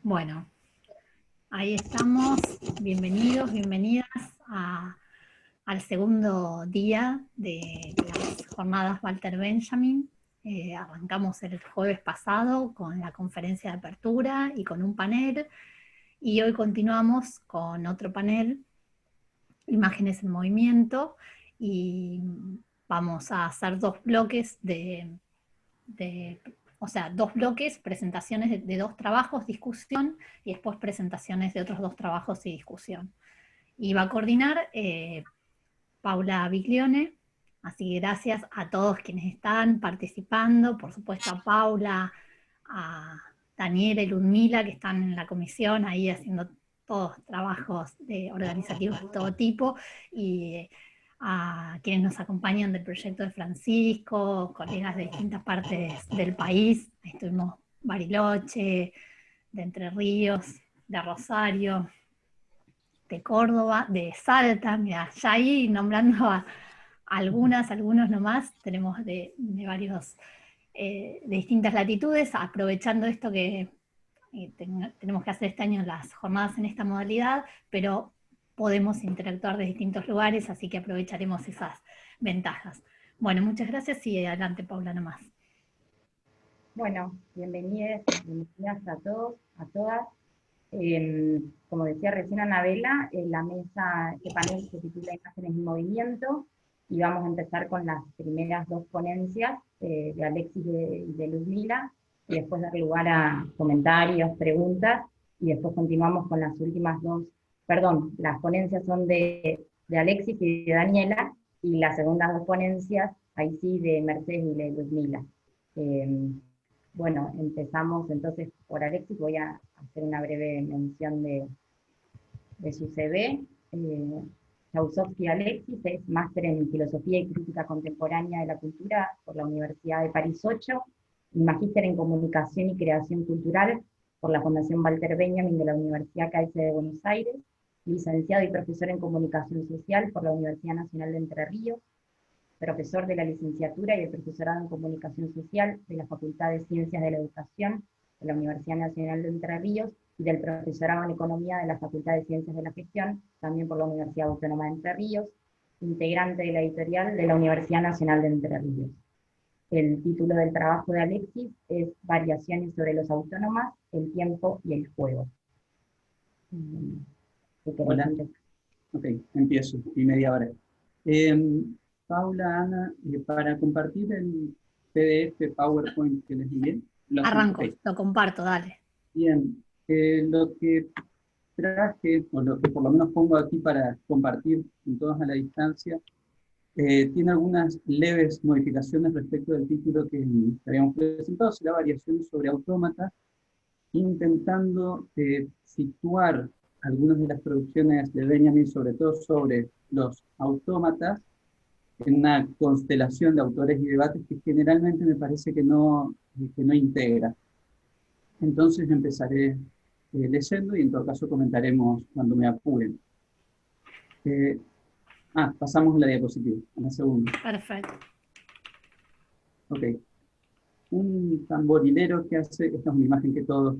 Bueno, ahí estamos. Bienvenidos, bienvenidas al segundo día de las jornadas Walter Benjamin. Arrancamos el jueves pasado con la conferencia de apertura y con un panel, y hoy continuamos con otro panel, Imágenes en Movimiento, y vamos a hacer dos bloques o sea, dos bloques, presentaciones de dos trabajos, discusión, y después presentaciones de otros dos trabajos y discusión. Y va a coordinar Paula Biglione, así que gracias a todos quienes están participando, por supuesto a Paula, a Daniela y Ludmila, que están en la comisión ahí haciendo todos trabajos organizativos de todo tipo, y a quienes nos acompañan del proyecto de Francisco, colegas de distintas partes del país. Ahí estuvimos Bariloche, de Entre Ríos, de Rosario, de Córdoba, de Salta. Mira, ya ahí nombrando a algunos nomás, tenemos de varios, de distintas latitudes, aprovechando esto que tenemos que hacer este año las jornadas en esta modalidad, pero podemos interactuar de distintos lugares, así que aprovecharemos esas ventajas. Bueno, muchas gracias y adelante, Paula, nomás. Bueno, bienvenidas a todos, a todas. Como decía recién Anabela, la mesa, este panel se titula Imágenes en Movimiento, y vamos a empezar con las primeras dos ponencias de Alexis y de Ludmila, y después dar lugar a comentarios, preguntas, y después continuamos con las últimas dos. Perdón, las ponencias son de Alexis y de Daniela, y las segundas dos ponencias, ahí sí, de Mercedes y de Ludmila. Bueno, empezamos entonces por Alexis. Voy a hacer una breve mención de su CV. Jauzovsky Alexis es máster en Filosofía y Crítica Contemporánea de la Cultura por la Universidad de París 8, y magíster en Comunicación y Creación Cultural por la Fundación Walter Benjamin de la Universidad CAICE de Buenos Aires, licenciado y profesor en Comunicación Social por la Universidad Nacional de Entre Ríos, profesor de la licenciatura y el profesorado en Comunicación Social de la Facultad de Ciencias de la Educación de la Universidad Nacional de Entre Ríos, y del profesorado en Economía de la Facultad de Ciencias de la Gestión, también por la Universidad Autónoma de Entre Ríos, integrante de la editorial de la Universidad Nacional de Entre Ríos. El título del trabajo de Alexis es Variaciones sobre los autónomas, el tiempo y el juego. Hola. Ok, empiezo, y media hora. Paula, Ana, para compartir el PDF PowerPoint que les envié. Arranco, lo comparto, dale. Bien, lo que traje, o lo que por lo menos pongo aquí para compartir con todos a la distancia, tiene algunas leves modificaciones respecto del título que habíamos presentado, será Variaciones sobre autómatas, intentando situar algunas de las producciones de Benjamin, sobre todo sobre los autómatas, en una constelación de autores y debates que generalmente me parece que no integra. Entonces empezaré leyendo, y en todo caso comentaremos cuando me apuren. Pasamos la diapositiva, a la segunda. Perfecto. Ok. Un tamborilero que hace, esta es una imagen que todos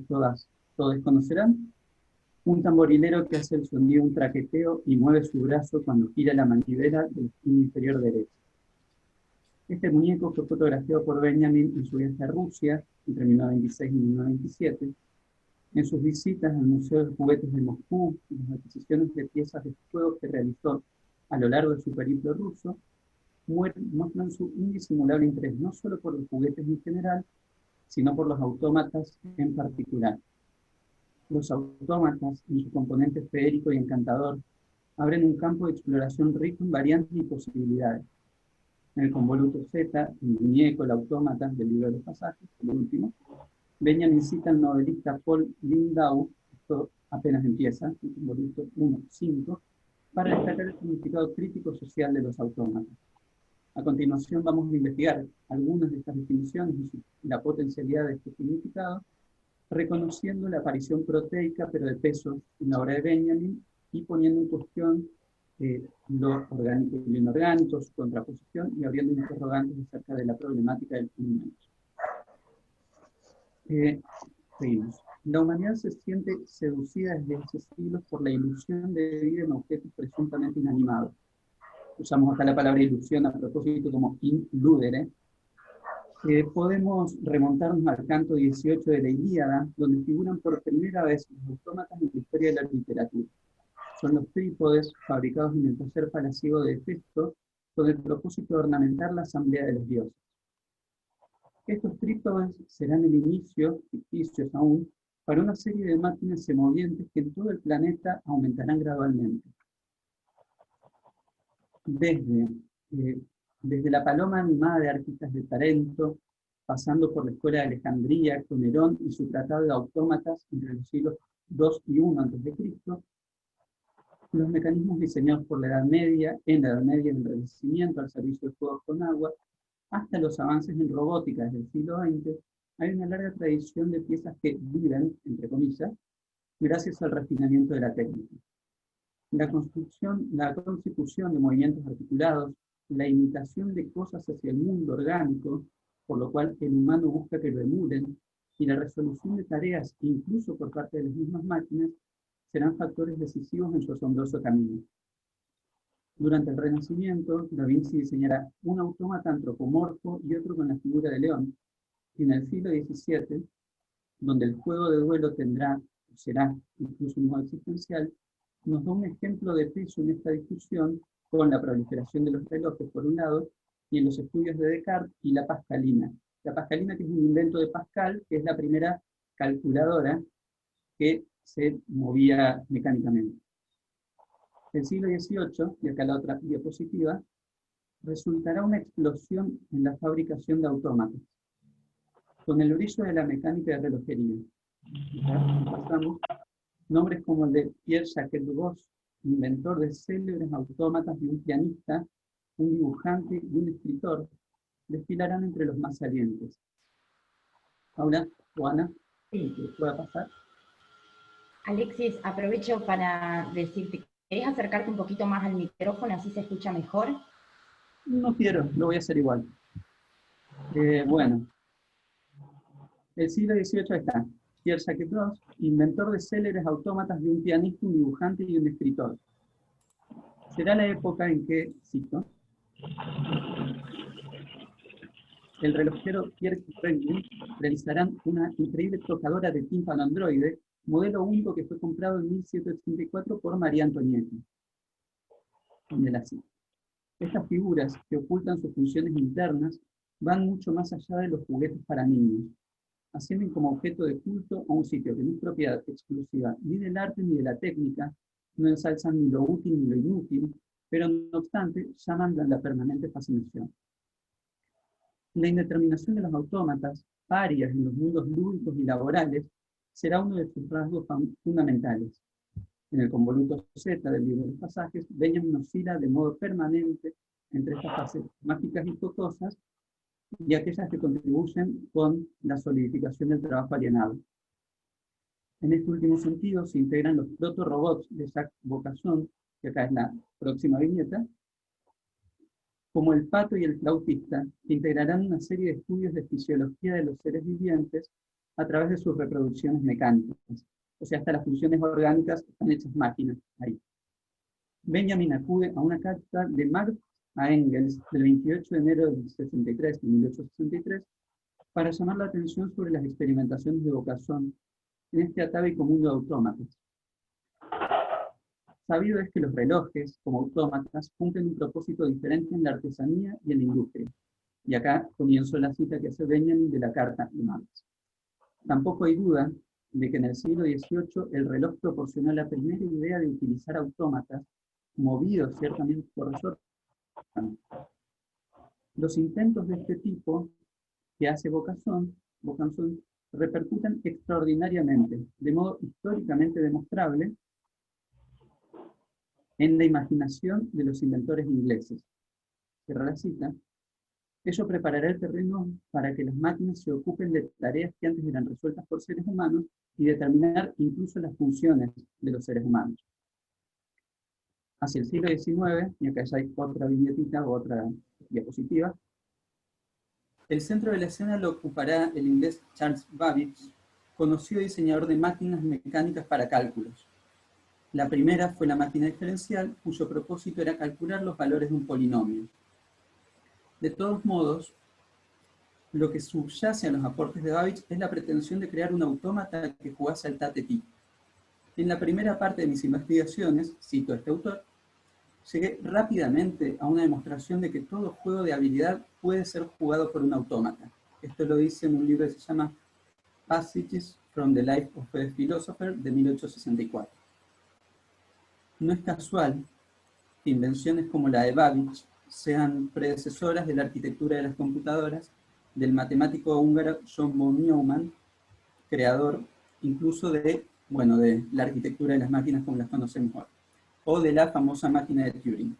conocerán, un tamborilero que hace el sonido, un traqueteo, y mueve su brazo cuando gira la manivela del esquina inferior derecho. Este muñeco fue fotografiado por Benjamin en su viaje a Rusia entre 1926 y 1927, en sus visitas al Museo de Juguetes de Moscú y las adquisiciones de piezas de juegos que realizó a lo largo de su periplo ruso, muestran su indisimulable interés no solo por los juguetes en general, sino por los autómatas en particular. Los autómatas, en su componente feérico y encantador, abren un campo de exploración rico en variantes y posibilidades. En el convoluto Z, el muñeco, el autómata del libro de los pasajes, el último, Benjamin cita al novelista Paul Lindau, esto apenas empieza, el convoluto 1.5, para destacar el significado crítico social de los autómatas. A continuación vamos a investigar algunas de estas definiciones y la potencialidad de este significado, reconociendo la aparición proteica pero de peso en la obra de Benjamin, y poniendo en cuestión lo orgánico y lo inorgánico, su contraposición, y abriendo interrogantes acerca de la problemática del fundamento. Seguimos. La humanidad se siente seducida desde hace siglos por la ilusión de vivir en objetos presuntamente inanimados. Usamos acá la palabra ilusión a propósito como illudere. Podemos remontarnos al canto 18 de la Ilíada, donde figuran por primera vez los autómatas en la historia de la literatura. Son los trípodes fabricados en el taller palaciego de Hefesto con el propósito de ornamentar la asamblea de los dioses. Estos trípodes serán el inicio, ficticios aún, para una serie de máquinas semovientes que en todo el planeta aumentarán gradualmente. Desde la paloma animada de Arquítas de Tarento, pasando por la escuela de Alejandría, con Nerón y su tratado de autómatas entre los siglos II y I a.C., los mecanismos diseñados por la Edad Media, en la Edad Media en el Renacimiento, al servicio de juegos con agua, hasta los avances en robótica desde el siglo XX, hay una larga tradición de piezas que viven, entre comillas, gracias al refinamiento de la técnica. La constitución de movimientos articulados, la imitación de cosas hacia el mundo orgánico, por lo cual el humano busca que lo emulen, y la resolución de tareas, incluso por parte de las mismas máquinas, serán factores decisivos en su asombroso camino. Durante el Renacimiento, Da Vinci diseñará un autómata antropomorfo y otro con la figura de león, y en el siglo XVII, donde el juego de duelo será incluso un modo existencial, nos da un ejemplo de peso en esta discusión con la proliferación de los relojes por un lado, y en los estudios de Descartes y la Pascalina. La Pascalina, que es un invento de Pascal, que es la primera calculadora que se movía mecánicamente. El siglo XVIII, y acá la otra diapositiva, resultará una explosión en la fabricación de autómatas, con el brillo de la mecánica de relojería. Pasamos nombres como el de Pierre-Jacques Dubos, inventor de célebres autómatas, y un pianista, un dibujante y un escritor, desfilarán entre los más salientes. Paula, Juana, ¿qué pueda pasar? Alexis, aprovecho para decirte, ¿querés acercarte un poquito más al micrófono, así se escucha mejor? No quiero, lo voy a hacer igual. Bueno, el siglo XVIII está Pierre-Jacques Dubos, inventor de célebres autómatas, de un pianista, un dibujante y un escritor. Será la época en que, cito, el relojero Pierre Rengen realizará una increíble tocadora de tímpano androide, modelo único que fue comprado en 1784 por María Antonieta. De la cita. Estas figuras, que ocultan sus funciones internas, van mucho más allá de los juguetes para niños, haciendo como objeto de culto a un sitio que no es propiedad exclusiva ni del arte ni de la técnica, no ensalzan ni lo útil ni lo inútil, pero no obstante llaman la permanente fascinación. La indeterminación de los autómatas, parias en los mundos lúdicos y laborales, será uno de sus rasgos fundamentales. En el convoluto Z del libro de los pasajes, Benjamin oscila de modo permanente entre estas fases mágicas y jocosas y aquellas que contribuyen con la solidificación del trabajo alienado. En este último sentido se integran los proto-robots de Jacques Vaucanson, que acá es la próxima viñeta, como el pato y el flautista, que integrarán una serie de estudios de fisiología de los seres vivientes a través de sus reproducciones mecánicas. O sea, hasta las funciones orgánicas están hechas máquinas ahí. Benjamin acude a una carta de Marx a Engels del 28 de enero de 1863, para llamar la atención sobre las experimentaciones de Vaucanson en este atávico mundo de autómatas. Sabido es que los relojes, como autómatas, cumplen un propósito diferente en la artesanía y en la industria. Y acá comienzo la cita que hace Benjamin de la carta de Marx. Tampoco hay duda de que en el siglo XVIII el reloj proporcionó la primera idea de utilizar autómatas, movidos ciertamente por resortes. Los intentos de este tipo que hace Vaucanson repercuten extraordinariamente, de modo históricamente demostrable, en la imaginación de los inventores ingleses. Cierra la cita. Ello preparará el terreno para que las máquinas se ocupen de tareas que antes eran resueltas por seres humanos y determinar incluso las funciones de los seres humanos. Hacia el siglo XIX, y acá ya hay otra viñetita o otra diapositiva, el centro de la escena lo ocupará el inglés Charles Babbage, conocido diseñador de máquinas mecánicas para cálculos. La primera fue la máquina diferencial, cuyo propósito era calcular los valores de un polinomio. De todos modos, lo que subyace a los aportes de Babbage es la pretensión de crear un autómata que jugase al tate-ti. En la primera parte de mis investigaciones, cito a este autor, llegué rápidamente a una demostración de que todo juego de habilidad puede ser jugado por un autómata. Esto lo dice en un libro que se llama Passages from the Life of a Philosopher, de 1864. No es casual que invenciones como la de Babbage sean predecesoras de la arquitectura de las computadoras del matemático húngaro John von Neumann, creador incluso de la arquitectura de las máquinas como las conocemos hoy, o de la famosa máquina de Turing.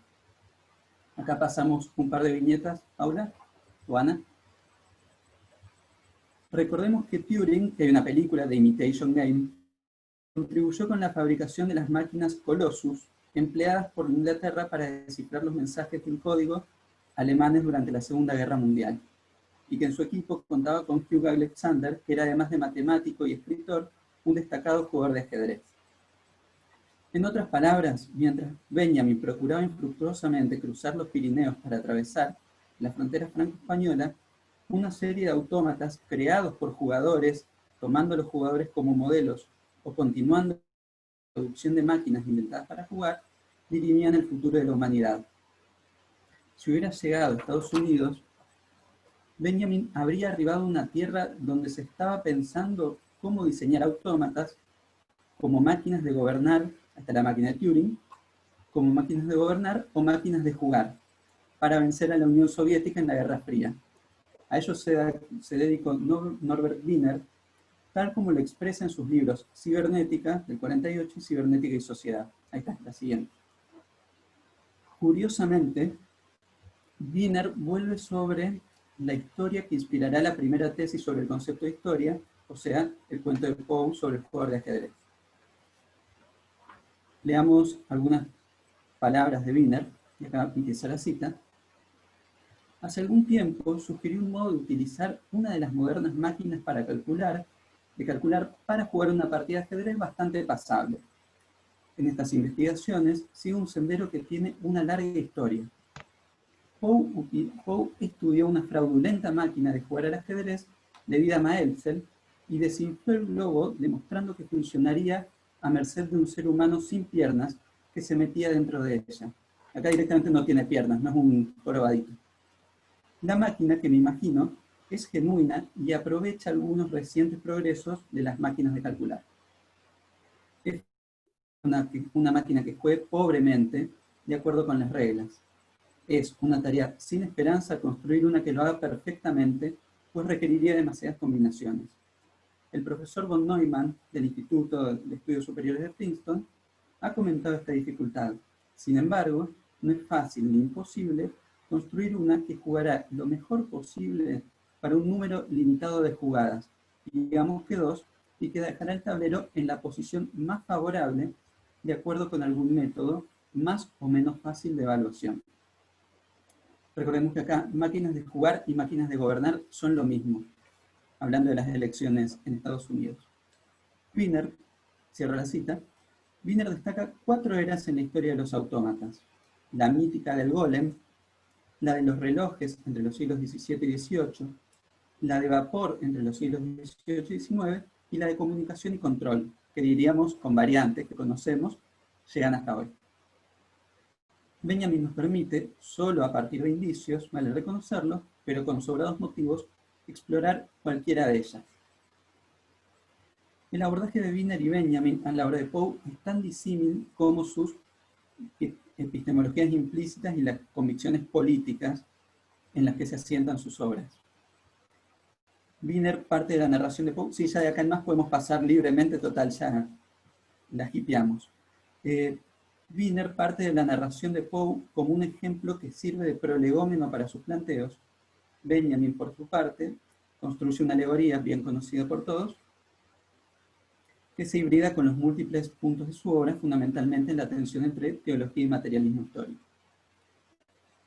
Acá pasamos un par de viñetas, Paula o Ana. Recordemos que Turing, que hay una película de Imitation Game, contribuyó con la fabricación de las máquinas Colossus, empleadas por Inglaterra para descifrar los mensajes en código alemanes durante la Segunda Guerra Mundial, y que en su equipo contaba con Hugh Alexander, que era además de matemático y escritor, un destacado jugador de ajedrez. En otras palabras, mientras Benjamin procuraba infructuosamente cruzar los Pirineos para atravesar la frontera franco-española, una serie de autómatas creados por jugadores, tomando a los jugadores como modelos o continuando la producción de máquinas inventadas para jugar, dirimían el futuro de la humanidad. Si hubiera llegado a Estados Unidos, Benjamin habría arribado a una tierra donde se estaba pensando cómo diseñar autómatas como máquinas de gobernar, hasta la máquina de Turing, como máquinas de gobernar o máquinas de jugar, para vencer a la Unión Soviética en la Guerra Fría. A ello se dedicó Norbert Wiener, tal como lo expresa en sus libros Cibernética, del 48, y Cibernética y Sociedad. Ahí está, la siguiente. Curiosamente, Wiener vuelve sobre la historia que inspirará la primera tesis sobre el concepto de historia, o sea, el cuento de Poe sobre el jugador de ajedrez. Leamos algunas palabras de Wiener, y acá empieza la cita. Hace algún tiempo sugirió un modo de utilizar una de las modernas máquinas para calcular para jugar una partida de ajedrez bastante pasable. En estas investigaciones sigue un sendero que tiene una larga historia. Poe estudió una fraudulenta máquina de jugar al ajedrez debida a Maelzel y desinfló el globo demostrando que funcionaría a merced de un ser humano sin piernas que se metía dentro de ella. Acá directamente no tiene piernas, no es un jorobadito. La máquina, que me imagino, es genuina y aprovecha algunos recientes progresos de las máquinas de calcular. Es una máquina que juegue pobremente, de acuerdo con las reglas. Es una tarea sin esperanza construir una que lo haga perfectamente, pues requeriría demasiadas combinaciones. El profesor von Neumann, del Instituto de Estudios Superiores de Princeton, ha comentado esta dificultad. Sin embargo, no es fácil ni imposible construir una que jugará lo mejor posible para un número limitado de jugadas, digamos que 2, y que dejará el tablero en la posición más favorable de acuerdo con algún método más o menos fácil de evaluación. Recordemos que acá máquinas de jugar y máquinas de gobernar son lo mismo, hablando de las elecciones en Estados Unidos. Wiener, cierro la cita, Wiener destaca 4 eras en la historia de los autómatas: la mítica del golem, la de los relojes entre los siglos XVII y XVIII, la de vapor entre los siglos XVIII y XIX, y la de comunicación y control, que diríamos, con variantes que conocemos, llegan hasta hoy. Benjamin nos permite, solo a partir de indicios, vale reconocerlo, pero con sobrados motivos, explorar cualquiera de ellas. El abordaje de Wiener y Benjamin a la obra de Poe es tan disímil como sus epistemologías implícitas y las convicciones políticas en las que se asientan sus obras. Wiener parte de la narración de Poe, sí, ya de acá en más podemos pasar libremente, total, ya la hipeamos. Wiener parte de la narración de Poe como un ejemplo que sirve de prolegómeno para sus planteos. Benjamin, por su parte, construye una alegoría bien conocida por todos, que se hibrida con los múltiples puntos de su obra, fundamentalmente en la tensión entre teología y materialismo histórico.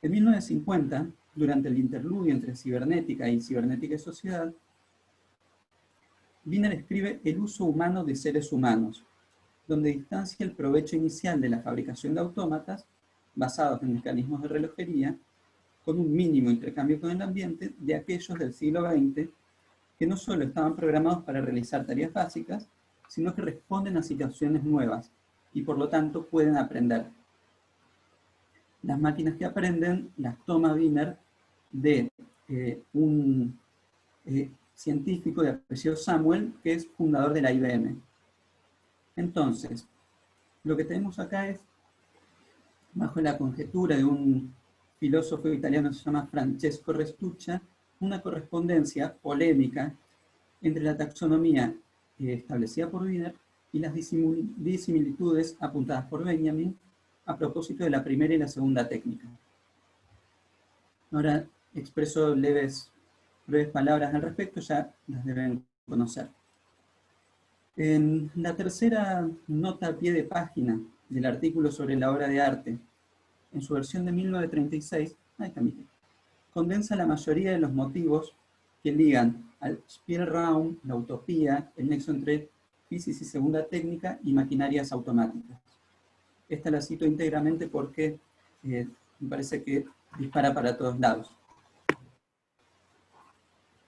En 1950, durante el interludio entre cibernética y sociedad, Wiener escribe el uso humano de seres humanos, donde distancia el provecho inicial de la fabricación de autómatas basados en mecanismos de relojería, con un mínimo intercambio con el ambiente, de aquellos del siglo XX que no solo estaban programados para realizar tareas básicas, sino que responden a situaciones nuevas y por lo tanto pueden aprender. Las máquinas que aprenden las toma Wiener de un científico de apellido Samuel, que es fundador de la IBM. Entonces, lo que tenemos acá es, bajo la conjetura de un filósofo italiano que se llama Francesco Restuccia, una correspondencia polémica entre la taxonomía establecida por Wiener y las disimilitudes apuntadas por Benjamin a propósito de la primera y la segunda técnica. Ahora expreso breves palabras al respecto, ya las deben conocer. En la tercera nota a pie de página del artículo sobre la obra de arte, en su versión de 1936, condensa la mayoría de los motivos que ligan al Spielraum, la utopía, el nexo entre física y segunda técnica y maquinarias automáticas. Esta la cito íntegramente porque me parece que dispara para todos lados.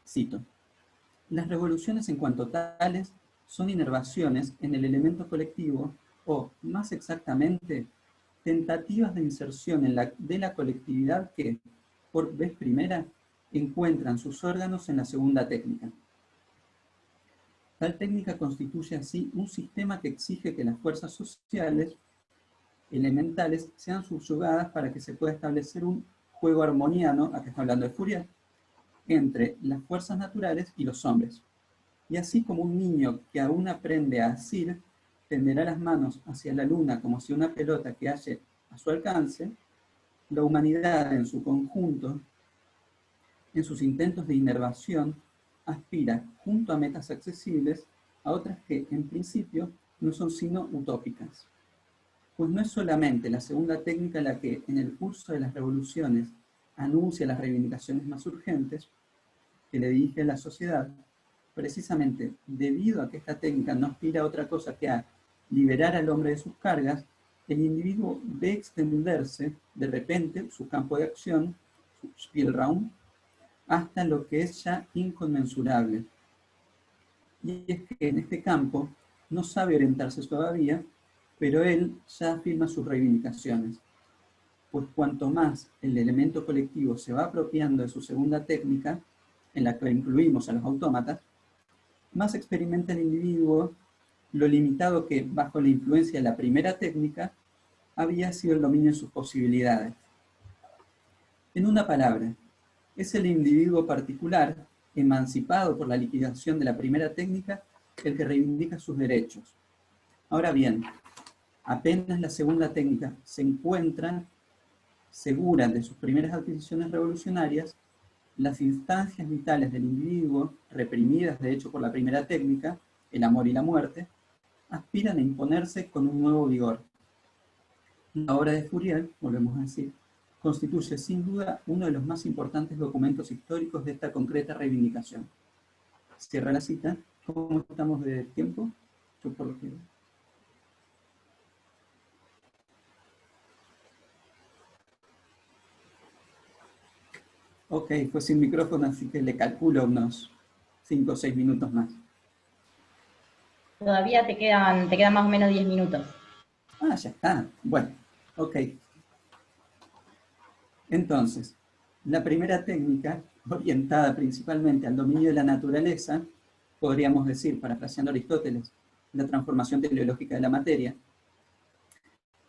Cito: las revoluciones en cuanto tales son inervaciones en el elemento colectivo o, más exactamente, tentativas de inserción de la colectividad que, por vez primera, encuentran sus órganos en la segunda técnica. Tal técnica constituye así un sistema que exige que las fuerzas sociales elementales sean subyugadas para que se pueda establecer un juego armoniano, acá está hablando de Fourier, entre las fuerzas naturales y los hombres. Y así como un niño que aún aprende a asir, tenderá las manos hacia la luna como si una pelota que halle a su alcance, la humanidad en su conjunto, en sus intentos de inervación, aspira, junto a metas accesibles, a otras que, en principio, no son sino utópicas. Pues no es solamente la segunda técnica la que, en el curso de las revoluciones, anuncia las reivindicaciones más urgentes que le dirige a la sociedad, precisamente debido a que esta técnica no aspira a otra cosa que a liberar al hombre de sus cargas, el individuo ve extenderse de repente su campo de acción, su Spielraum, hasta lo que es ya inconmensurable. Y es que en este campo no sabe orientarse todavía, pero él ya afirma sus reivindicaciones. Pues cuanto más el elemento colectivo se va apropiando de su segunda técnica, en la que incluimos a los autómatas, más experimenta el individuo lo limitado que, bajo la influencia de la primera técnica, había sido el dominio de sus posibilidades. En una palabra, es el individuo particular, emancipado por la liquidación de la primera técnica, el que reivindica sus derechos. Ahora bien, apenas la segunda técnica se encuentra segura de sus primeras adquisiciones revolucionarias, las instancias vitales del individuo, reprimidas de hecho por la primera técnica, el amor y la muerte, aspiran a imponerse con un nuevo vigor. La obra de Fourier, volvemos a decir, constituye sin duda uno de los más importantes documentos históricos de esta concreta reivindicación. Cierra la cita. ¿Cómo estamos de tiempo? Yo por lo que... Ok, fue sin micrófono, así que le calculo unos 5 o 6 minutos más. Todavía te quedan más o menos 10 minutos. Ah, ya está. Bueno, ok. Entonces, la primera técnica, orientada principalmente al dominio de la naturaleza, podríamos decir, parafraseando a Aristóteles, la transformación teleológica de la materia,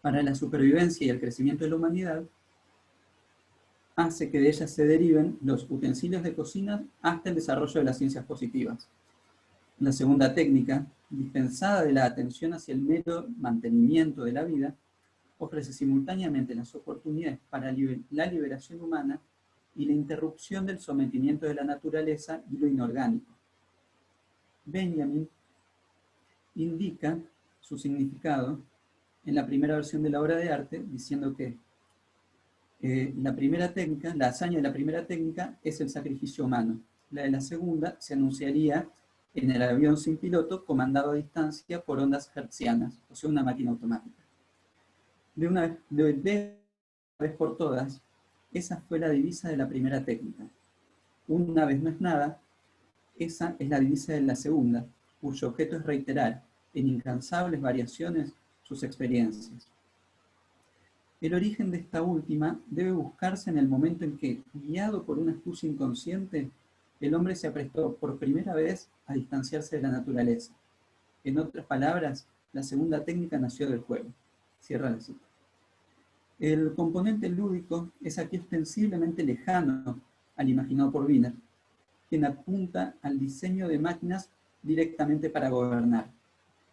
para la supervivencia y el crecimiento de la humanidad, hace que de ella se deriven los utensilios de cocina hasta el desarrollo de las ciencias positivas. La segunda técnica, dispensada de la atención hacia el mero mantenimiento de la vida, ofrece simultáneamente las oportunidades para la liberación humana y la interrupción del sometimiento de la naturaleza y lo inorgánico. Benjamin indica su significado en la primera versión de la obra de arte, diciendo que la primera técnica, la hazaña de la primera técnica es el sacrificio humano. La de la segunda se anunciaría en el avión sin piloto comandado a distancia por ondas hertzianas, o sea, una máquina automática. De una vez por todas, esa fue la divisa de la primera técnica. Una vez no es nada, esa es la divisa de la segunda, cuyo objeto es reiterar, en incansables variaciones, sus experiencias. El origen de esta última debe buscarse en el momento en que, guiado por una astucia inconsciente, el hombre se aprestó por primera vez a distanciarse de la naturaleza. En otras palabras, la segunda técnica nació del juego. Cierra la cita. El componente lúdico es aquí ostensiblemente lejano al imaginado por Wiener, quien apunta al diseño de máquinas directamente para gobernar.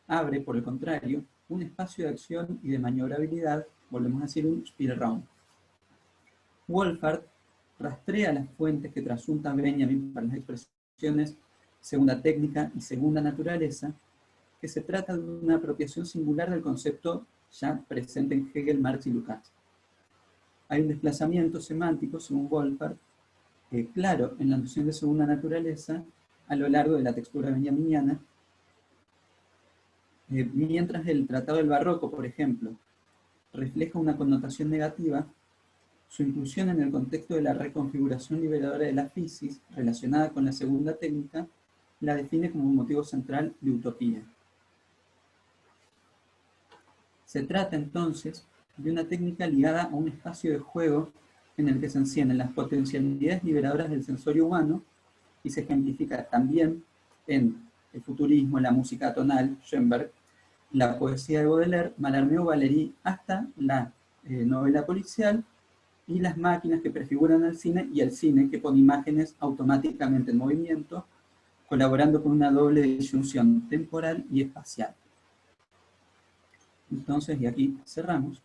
Abre, por el contrario, un espacio de acción y de maniobrabilidad, volvemos a decir un Spielraum. Wolfart rastrea las fuentes que trasunta Benjamin para las expresiones segunda técnica y segunda naturaleza, que se trata de una apropiación singular del concepto ya presente en Hegel, Marx y Lukács. Hay un desplazamiento semántico, según Wolfart, claro en la noción de segunda naturaleza a lo largo de la textura benjaminiana, mientras el Tratado del Barroco, por ejemplo, refleja una connotación negativa, su inclusión en el contexto de la reconfiguración liberadora de la fisis, relacionada con la segunda técnica, la define como un motivo central de utopía. Se trata entonces de una técnica ligada a un espacio de juego en el que se encienden las potencialidades liberadoras del sensorio humano y se ejemplifica también en el futurismo, la música atonal, Schoenberg, la poesía de Baudelaire, Mallarmé o Valéry, hasta la novela policial y las máquinas que prefiguran al cine y el cine que pone imágenes automáticamente en movimiento, colaborando con una doble disyunción temporal y espacial. Entonces, y aquí cerramos,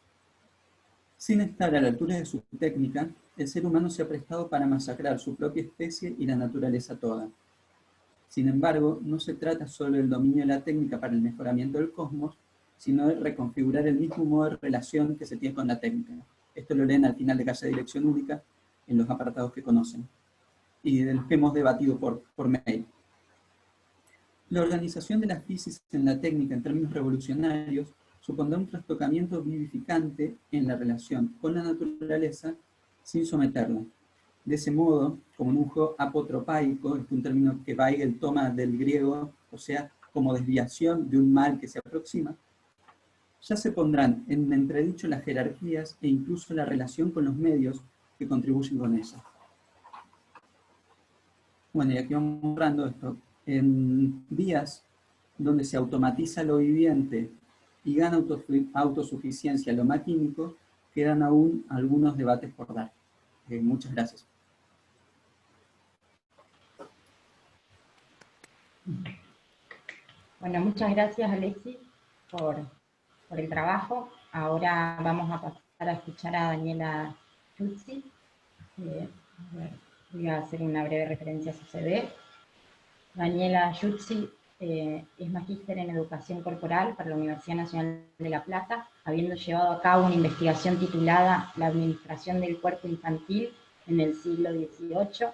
sin estar a la altura de su técnica, el ser humano se ha prestado para masacrar su propia especie y la naturaleza toda. Sin embargo, no se trata solo del dominio de la técnica para el mejoramiento del cosmos, sino de reconfigurar el mismo modo de relación que se tiene con la técnica. Esto lo leen al final de Calle de Dirección Única, en los apartados que conocen, y de los que hemos debatido por mail. La organización de la fisis en la técnica en términos revolucionarios supondrá un trastocamiento vivificante en la relación con la naturaleza sin someterla. De ese modo, como en un juego apotropaico, es un término que Weigel toma del griego, o sea, como desviación de un mal que se aproxima, ya se pondrán en entredicho las jerarquías e incluso la relación con los medios que contribuyen con ellas. Bueno, y aquí vamos mostrando esto. En vías donde se automatiza lo viviente y gana autosuficiencia lo maquímico, quedan aún algunos debates por dar. Muchas gracias. Bueno, muchas gracias Alexis por el trabajo. Ahora vamos a pasar a escuchar a Daniela Giuzzi. Voy a hacer una breve referencia a su CV. Daniela Giuzzi es magíster en Educación Corporal para la Universidad Nacional de La Plata, habiendo llevado a cabo una investigación titulada La administración del cuerpo infantil en el siglo XVIII,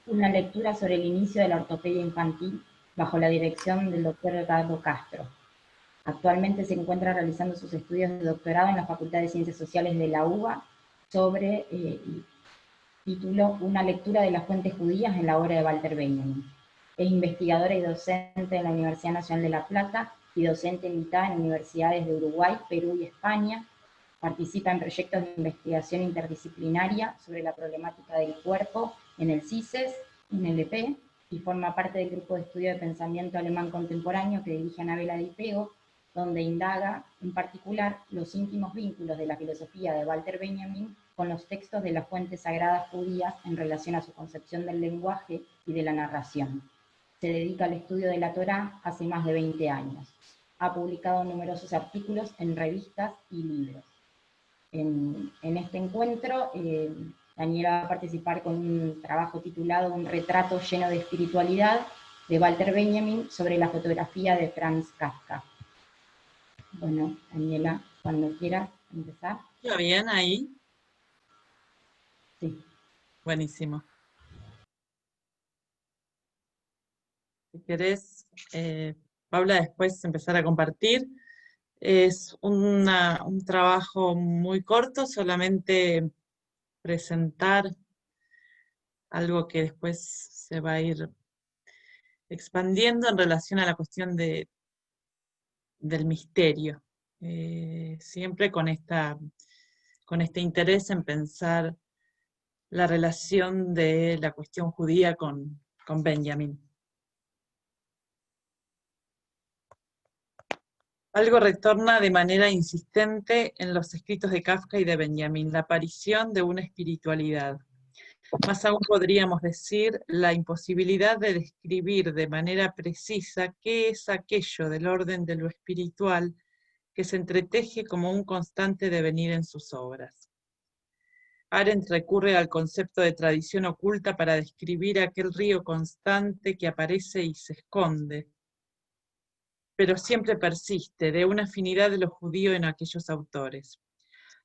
una lectura sobre el inicio de la ortopedia infantil bajo la dirección del doctor Edgardo Castro. Actualmente se encuentra realizando sus estudios de doctorado en la Facultad de Ciencias Sociales de la UBA sobre título Una lectura de las fuentes judías en la obra de Walter Benjamin. Es investigadora y docente en la Universidad Nacional de La Plata y docente invitada en universidades de Uruguay, Perú y España. Participa en proyectos de investigación interdisciplinaria sobre la problemática del cuerpo en el CISES, en el EP, y forma parte del grupo de estudio de pensamiento alemán contemporáneo que dirige Anabela Di Pego, donde indaga, en particular, los íntimos vínculos de la filosofía de Walter Benjamin con los textos de las fuentes sagradas judías en relación a su concepción del lenguaje y de la narración. Se dedica al estudio de la Torá hace más de 20 años. Ha publicado numerosos artículos en revistas y libros. En este encuentro, Daniela va a participar con un trabajo titulado Un retrato lleno de espiritualidad de Walter Benjamin sobre la fotografía de Franz Kafka. Bueno, Daniela, cuando quieras empezar. ¿Está bien ahí? Sí. Buenísimo. Si querés, Paula, después empezar a compartir. Es un trabajo muy corto, solamente presentar algo que después se va a ir expandiendo en relación a la cuestión del misterio. Siempre con este interés en pensar la relación de la cuestión judía con Benjamin. Algo retorna de manera insistente en los escritos de Kafka y de Benjamin, la aparición de una espiritualidad. Más aún podríamos decir la imposibilidad de describir de manera precisa qué es aquello del orden de lo espiritual que se entreteje como un constante devenir en sus obras. Arendt recurre al concepto de tradición oculta para describir aquel río constante que aparece y se esconde, pero siempre persiste, de una afinidad de lo judío en aquellos autores.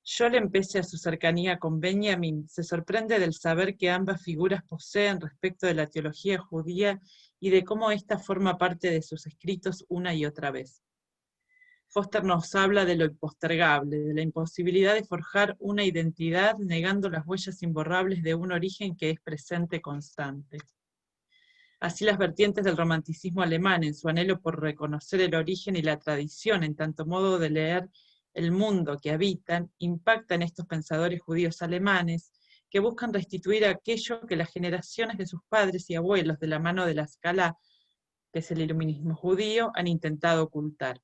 Scholem, pese a su cercanía con Benjamin, se sorprende del saber que ambas figuras poseen respecto de la teología judía y de cómo ésta forma parte de sus escritos una y otra vez. Foster nos habla de lo impostergable, de la imposibilidad de forjar una identidad negando las huellas imborrables de un origen que es presente constante. Así las vertientes del romanticismo alemán, en su anhelo por reconocer el origen y la tradición en tanto modo de leer el mundo que habitan, impactan estos pensadores judíos alemanes que buscan restituir aquello que las generaciones de sus padres y abuelos de la mano de la Scala, que es el iluminismo judío, han intentado ocultar.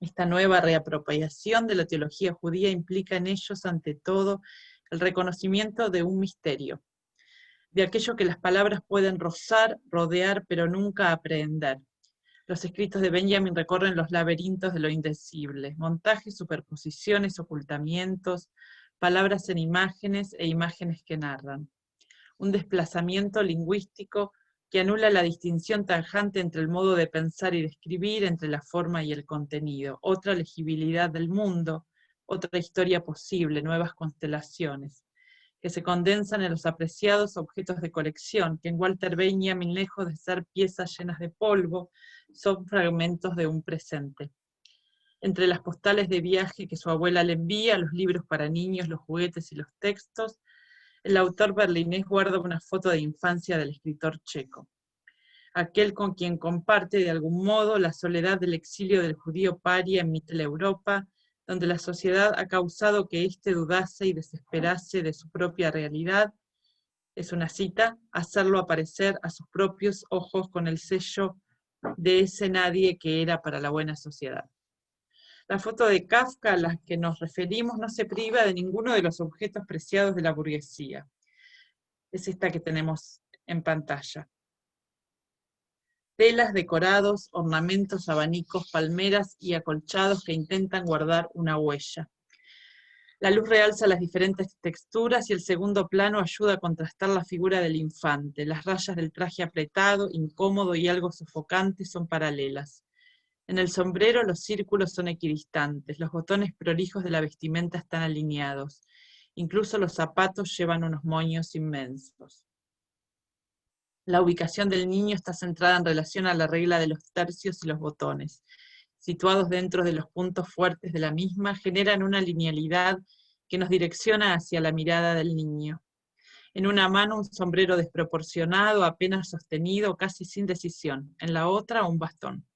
Esta nueva reapropiación de la teología judía implica en ellos, ante todo, el reconocimiento de un misterio, de aquello que las palabras pueden rozar, rodear, pero nunca aprehender. Los escritos de Benjamin recorren los laberintos de lo indecible, montajes, superposiciones, ocultamientos, palabras en imágenes e imágenes que narran. Un desplazamiento lingüístico que anula la distinción tajante entre el modo de pensar y de escribir, entre la forma y el contenido, otra legibilidad del mundo, otra historia posible, nuevas constelaciones, que se condensan en los apreciados objetos de colección, que en Walter Benjamin, lejos de ser piezas llenas de polvo, son fragmentos de un presente. Entre las postales de viaje que su abuela le envía, los libros para niños, los juguetes y los textos, el autor berlinés guarda una foto de infancia del escritor checo, aquel con quien comparte de algún modo la soledad del exilio del judío paria en Mitteleuropa, donde la sociedad ha causado que éste dudase y desesperase de su propia realidad. Es una cita, hacerlo aparecer a sus propios ojos con el sello de ese nadie que era para la buena sociedad. La foto de Kafka a la que nos referimos no se priva de ninguno de los objetos preciados de la burguesía. Es esta que tenemos en pantalla. Telas, decorados, ornamentos, abanicos, palmeras y acolchados que intentan guardar una huella. La luz realza las diferentes texturas y el segundo plano ayuda a contrastar la figura del infante. Las rayas del traje apretado, incómodo y algo sofocante son paralelas. En el sombrero los círculos son equidistantes, los botones prolijos de la vestimenta están alineados. Incluso los zapatos llevan unos moños inmensos. La ubicación del niño está centrada en relación a la regla de los tercios y los botones. Situados dentro de los puntos fuertes de la misma, generan una linealidad que nos direcciona hacia la mirada del niño. En una mano un sombrero desproporcionado, apenas sostenido, casi sin decisión. En la otra un bastón.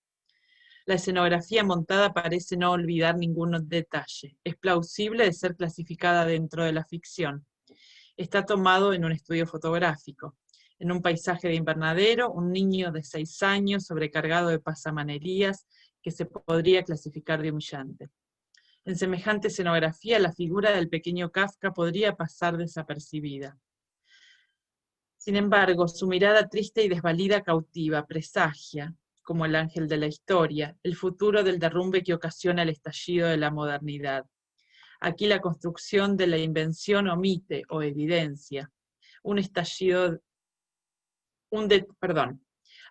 La escenografía montada parece no olvidar ningún detalle. Es plausible de ser clasificada dentro de la ficción. Está tomado en un estudio fotográfico. En un paisaje de invernadero, un niño de 6 años sobrecargado de pasamanerías que se podría clasificar de humillante. En semejante escenografía, la figura del pequeño Kafka podría pasar desapercibida. Sin embargo, su mirada triste y desvalida cautiva, presagia, como el ángel de la historia, el futuro del derrumbe que ocasiona el estallido de la modernidad. Aquí la construcción de la invención omite o evidencia un estallido.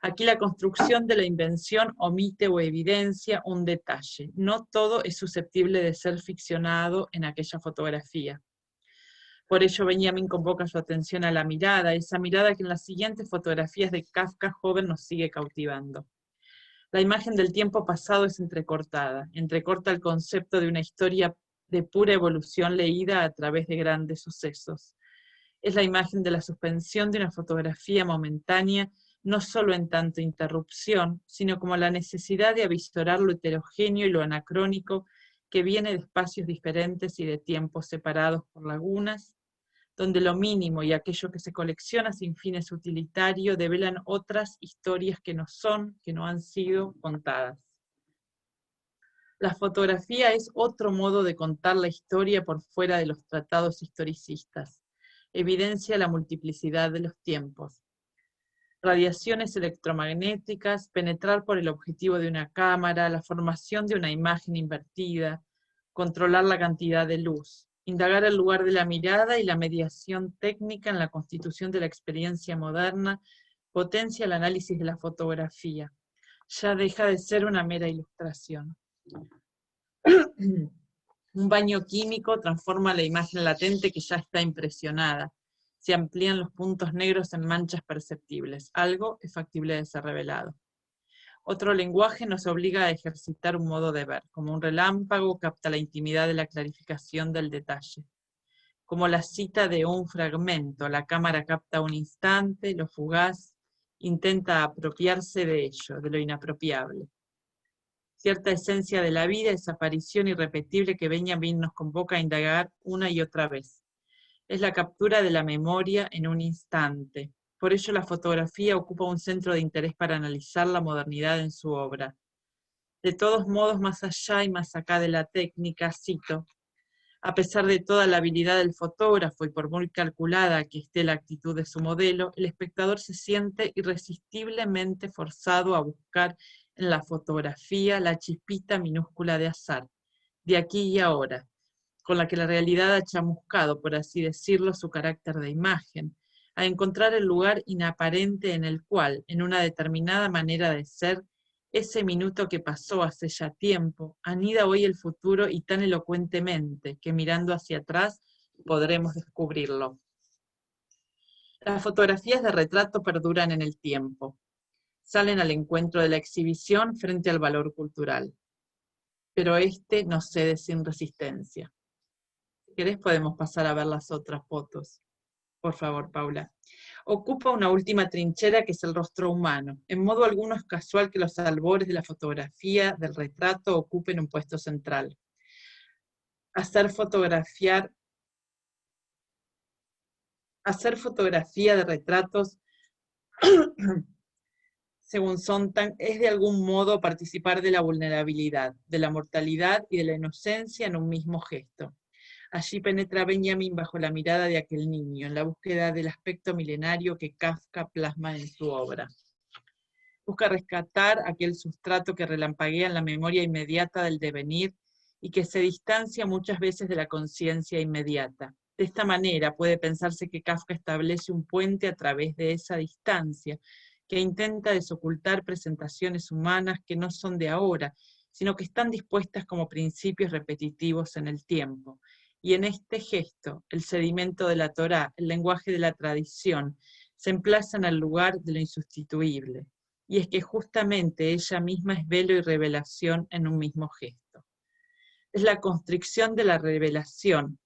Aquí la construcción de la invención omite o evidencia un detalle. No todo es susceptible de ser ficcionado en aquella fotografía. Por ello Benjamin convoca su atención a la mirada, esa mirada que en las siguientes fotografías de Kafka joven nos sigue cautivando. La imagen del tiempo pasado es entrecortada, entrecorta el concepto de una historia de pura evolución leída a través de grandes sucesos. Es la imagen de la suspensión de una fotografía momentánea, no solo en tanto interrupción, sino como la necesidad de avisorar lo heterogéneo y lo anacrónico que viene de espacios diferentes y de tiempos separados por lagunas, donde lo mínimo y aquello que se colecciona sin fines utilitarios develan otras historias que no son, que no han sido contadas. La fotografía es otro modo de contar la historia por fuera de los tratados historicistas. Evidencia la multiplicidad de los tiempos. Radiaciones electromagnéticas, penetrar por el objetivo de una cámara, la formación de una imagen invertida, controlar la cantidad de luz, indagar el lugar de la mirada y la mediación técnica en la constitución de la experiencia moderna, potencia el análisis de la fotografía. Ya deja de ser una mera ilustración. Un baño químico transforma la imagen latente que ya está impresionada. Se amplían los puntos negros en manchas perceptibles. Algo es factible de ser revelado. Otro lenguaje nos obliga a ejercitar un modo de ver. Como un relámpago capta la intimidad de la clarificación del detalle. Como la cita de un fragmento, la cámara capta un instante, lo fugaz, intenta apropiarse de ello, de lo inapropiable. Cierta esencia de la vida, esa aparición irrepetible que Benjamin nos convoca a indagar una y otra vez. Es la captura de la memoria en un instante. Por ello la fotografía ocupa un centro de interés para analizar la modernidad en su obra. De todos modos, más allá y más acá de la técnica, cito, a pesar de toda la habilidad del fotógrafo y por muy calculada que esté la actitud de su modelo, el espectador se siente irresistiblemente forzado a buscar en la fotografía la chispita minúscula de azar, de aquí y ahora, con la que la realidad ha chamuscado, por así decirlo, su carácter de imagen, a encontrar el lugar inaparente en el cual, en una determinada manera de ser, ese minuto que pasó hace ya tiempo, anida hoy el futuro y tan elocuentemente que mirando hacia atrás podremos descubrirlo. Las fotografías de retrato perduran en el tiempo, salen al encuentro de la exhibición frente al valor cultural, pero este no cede sin resistencia. Si querés podemos pasar a ver las otras fotos. Por favor, Paula. Ocupa una última trinchera que es el rostro humano. En modo alguno es casual que los albores de la fotografía, del retrato, ocupen un puesto central. Hacer fotografía de retratos, según Sontag, es de algún modo participar de la vulnerabilidad, de la mortalidad y de la inocencia en un mismo gesto. Allí penetra Benjamin bajo la mirada de aquel niño, en la búsqueda del aspecto milenario que Kafka plasma en su obra. Busca rescatar aquel sustrato que relampaguea en la memoria inmediata del devenir y que se distancia muchas veces de la conciencia inmediata. De esta manera puede pensarse que Kafka establece un puente a través de esa distancia, que intenta desocultar presentaciones humanas que no son de ahora, sino que están dispuestas como principios repetitivos en el tiempo. Y en este gesto, el sedimento de la Torá, el lenguaje de la tradición, se emplaza en el lugar de lo insustituible. Y es que justamente ella misma es velo y revelación en un mismo gesto. Es la constricción de la revelación,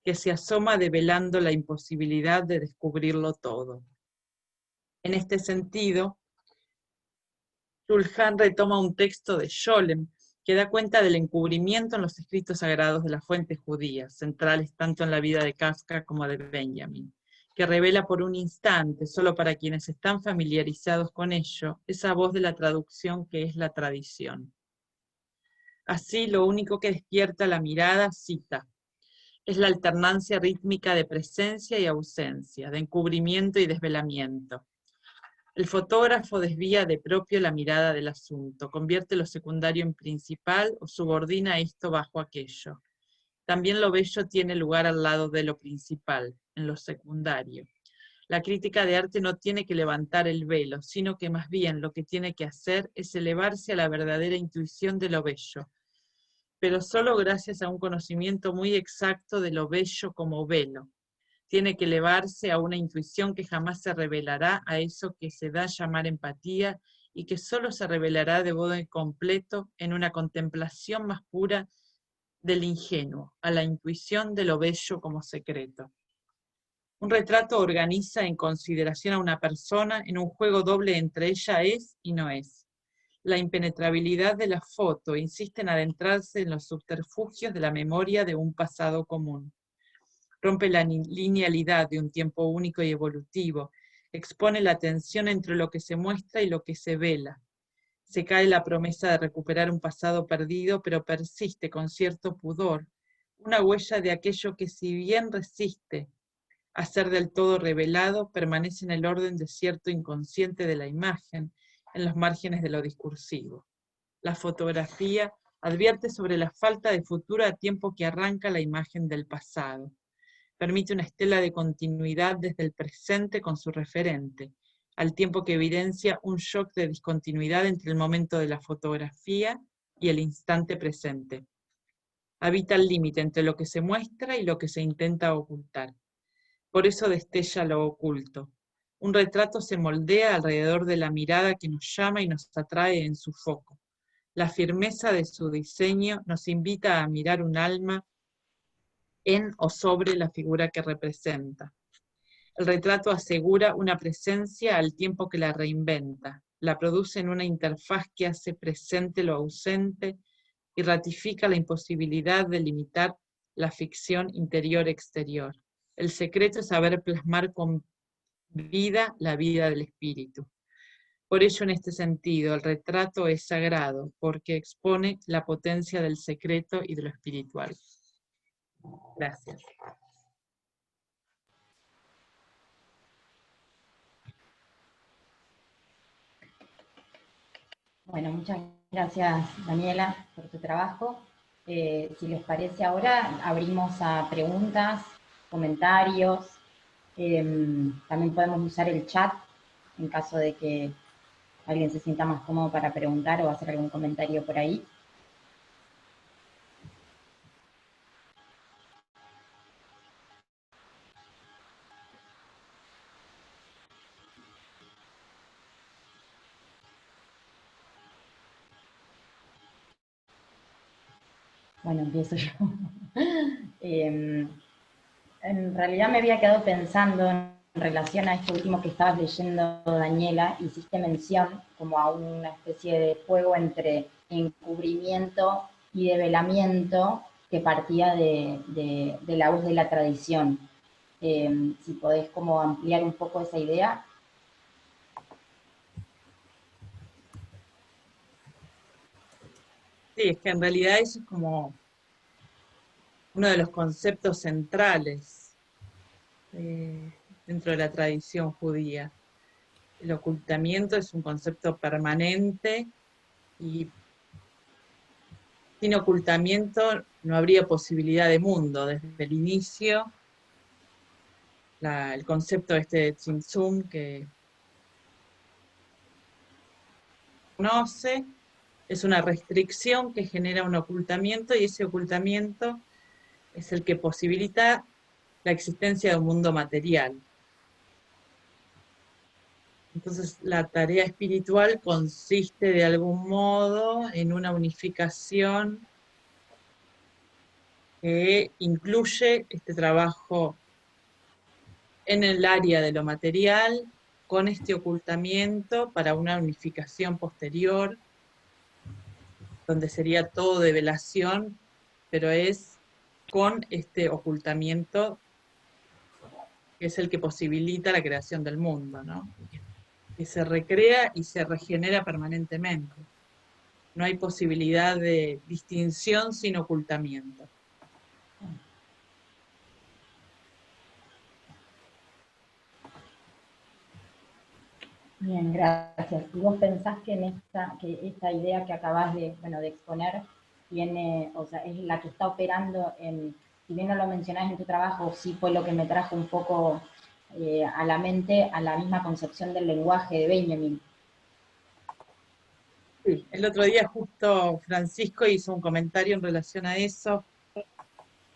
que se asoma develando la imposibilidad de descubrirlo todo. En este sentido, Shulhan retoma un texto de Scholem, que da cuenta del encubrimiento en los escritos sagrados de las fuentes judías, centrales tanto en la vida de Kafka como de Benjamin, que revela por un instante, solo para quienes están familiarizados con ello, esa voz de la traducción que es la tradición. Así, lo único que despierta la mirada, cita, es la alternancia rítmica de presencia y ausencia, de encubrimiento y desvelamiento. El fotógrafo desvía de propio la mirada del asunto, convierte lo secundario en principal o subordina esto bajo aquello. También lo bello tiene lugar al lado de lo principal, en lo secundario. La crítica de arte no tiene que levantar el velo, sino que más bien lo que tiene que hacer es elevarse a la verdadera intuición de lo bello, pero solo gracias a un conocimiento muy exacto de lo bello como velo, Tiene que elevarse a una intuición que jamás se revelará a eso que se da a llamar empatía y que solo se revelará de modo completo en una contemplación más pura del ingenuo, a la intuición de lo bello como secreto. Un retrato organiza en consideración a una persona en un juego doble entre ella es y no es. La impenetrabilidad de la foto insiste en adentrarse en los subterfugios de la memoria de un pasado común. Rompe la linealidad de un tiempo único y evolutivo, expone la tensión entre lo que se muestra y lo que se vela. Se cae la promesa de recuperar un pasado perdido, pero persiste con cierto pudor, una huella de aquello que si bien resiste a ser del todo revelado, permanece en el orden de cierto inconsciente de la imagen, en los márgenes de lo discursivo. La fotografía advierte sobre la falta de futuro a tiempo que arranca la imagen del pasado. Permite una estela de continuidad desde el presente con su referente, al tiempo que evidencia un shock de discontinuidad entre el momento de la fotografía y el instante presente. Habita el límite entre lo que se muestra y lo que se intenta ocultar. Por eso destella lo oculto. Un retrato se moldea alrededor de la mirada que nos llama y nos atrae en su foco. La firmeza de su diseño nos invita a mirar un alma en o sobre la figura que representa. El retrato asegura una presencia al tiempo que la reinventa, la produce en una interfaz que hace presente lo ausente y ratifica la imposibilidad de limitar la ficción interior-exterior. El secreto es saber plasmar con vida la vida del espíritu. Por ello, en este sentido, el retrato es sagrado, porque expone la potencia del secreto y de lo espiritual. Gracias. Bueno, muchas gracias, Daniela, por tu trabajo. Si les parece ahora, abrimos a preguntas, comentarios. También podemos usar el chat en caso de que alguien se sienta más cómodo para preguntar o hacer algún comentario por ahí. Bueno, empiezo yo. En realidad me había quedado pensando en relación a esto último que estabas leyendo, Daniela. Hiciste mención como a una especie de juego entre encubrimiento y develamiento que partía de la voz de la tradición. Si podés como ampliar un poco esa idea. Sí, es que en realidad eso es como uno de los conceptos centrales dentro de la tradición judía. El ocultamiento es un concepto permanente y sin ocultamiento no habría posibilidad de mundo. Desde el inicio, el concepto de Tzimtzum que conoce es una restricción que genera un ocultamiento, y ese ocultamiento es el que posibilita la existencia de un mundo material. Entonces la tarea espiritual consiste de algún modo en una unificación que incluye este trabajo en el área de lo material, con este ocultamiento para una unificación posterior, donde sería todo develación, pero es con este ocultamiento que es el que posibilita la creación del mundo, ¿no? Que se recrea y se regenera permanentemente. No hay posibilidad de distinción sin ocultamiento. Bien, gracias. ¿Y vos pensás que esta idea que acabás de exponer tiene, o sea, es la que está operando en, si bien no lo mencionás en tu trabajo, sí fue lo que me trajo un poco a la mente, a la misma concepción del lenguaje de Benjamin? Sí, el otro día justo Francisco hizo un comentario en relación a eso,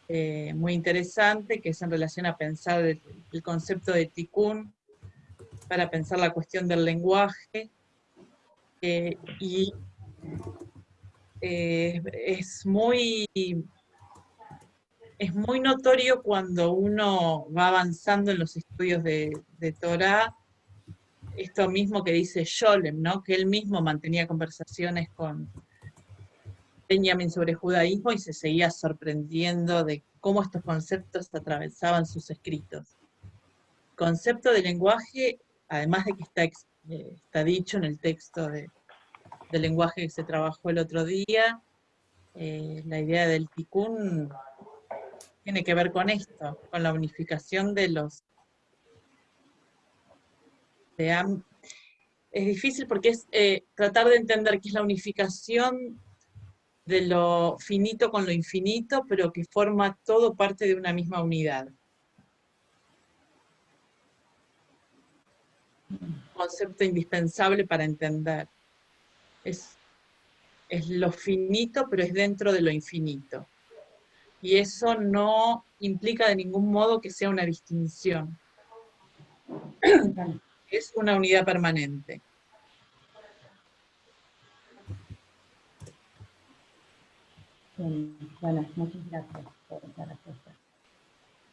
muy interesante, que es en relación a pensar el concepto de tikkun, para pensar la cuestión del lenguaje, y es muy notorio cuando uno va avanzando en los estudios de Torá, esto mismo que dice Scholem, ¿no? Que él mismo mantenía conversaciones con Benjamin sobre judaísmo y se seguía sorprendiendo de cómo estos conceptos atravesaban sus escritos. Concepto de lenguaje, además de que está dicho en el texto del lenguaje que se trabajó el otro día, la idea del tikkun tiene que ver con esto, con la unificación de los... Es difícil porque es tratar de entender qué es la unificación de lo finito con lo infinito, pero que forma todo parte de una misma unidad. Concepto indispensable para entender. Es lo finito, pero es dentro de lo infinito. Y eso no implica de ningún modo que sea una distinción. Es una unidad permanente. Bueno, muchas gracias por esa respuesta.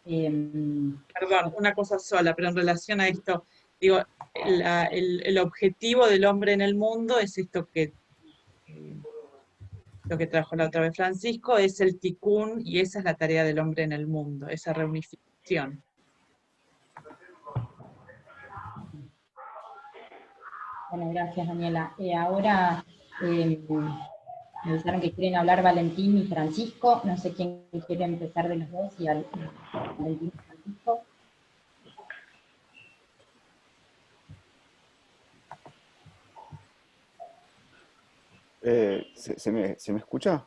Perdón, una cosa sola, pero en relación a esto, digo, el objetivo del hombre en el mundo es esto lo que trajo la otra vez Francisco, es el tikkun, y esa es la tarea del hombre en el mundo, esa reunificación. Bueno, gracias, Daniela. Ahora me avisaron que quieren hablar Valentín y Francisco. No sé quién quiere empezar de los dos, y Valentín y Francisco. ¿Se me escucha?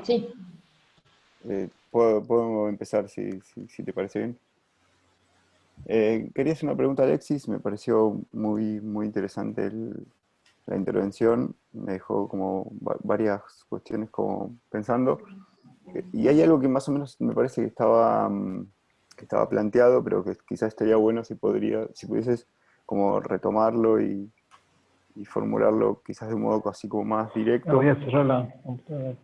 Sí. ¿Puedo empezar si te parece bien? Quería hacer una pregunta a Alexis. Me pareció muy interesante la intervención. Me dejó como varias cuestiones como pensando. Y hay algo que más o menos me parece que estaba planteado, pero que quizás estaría bueno si pudieses como retomarlo y formularlo quizás de un modo así como más directo. Voy a cerrar la computadora.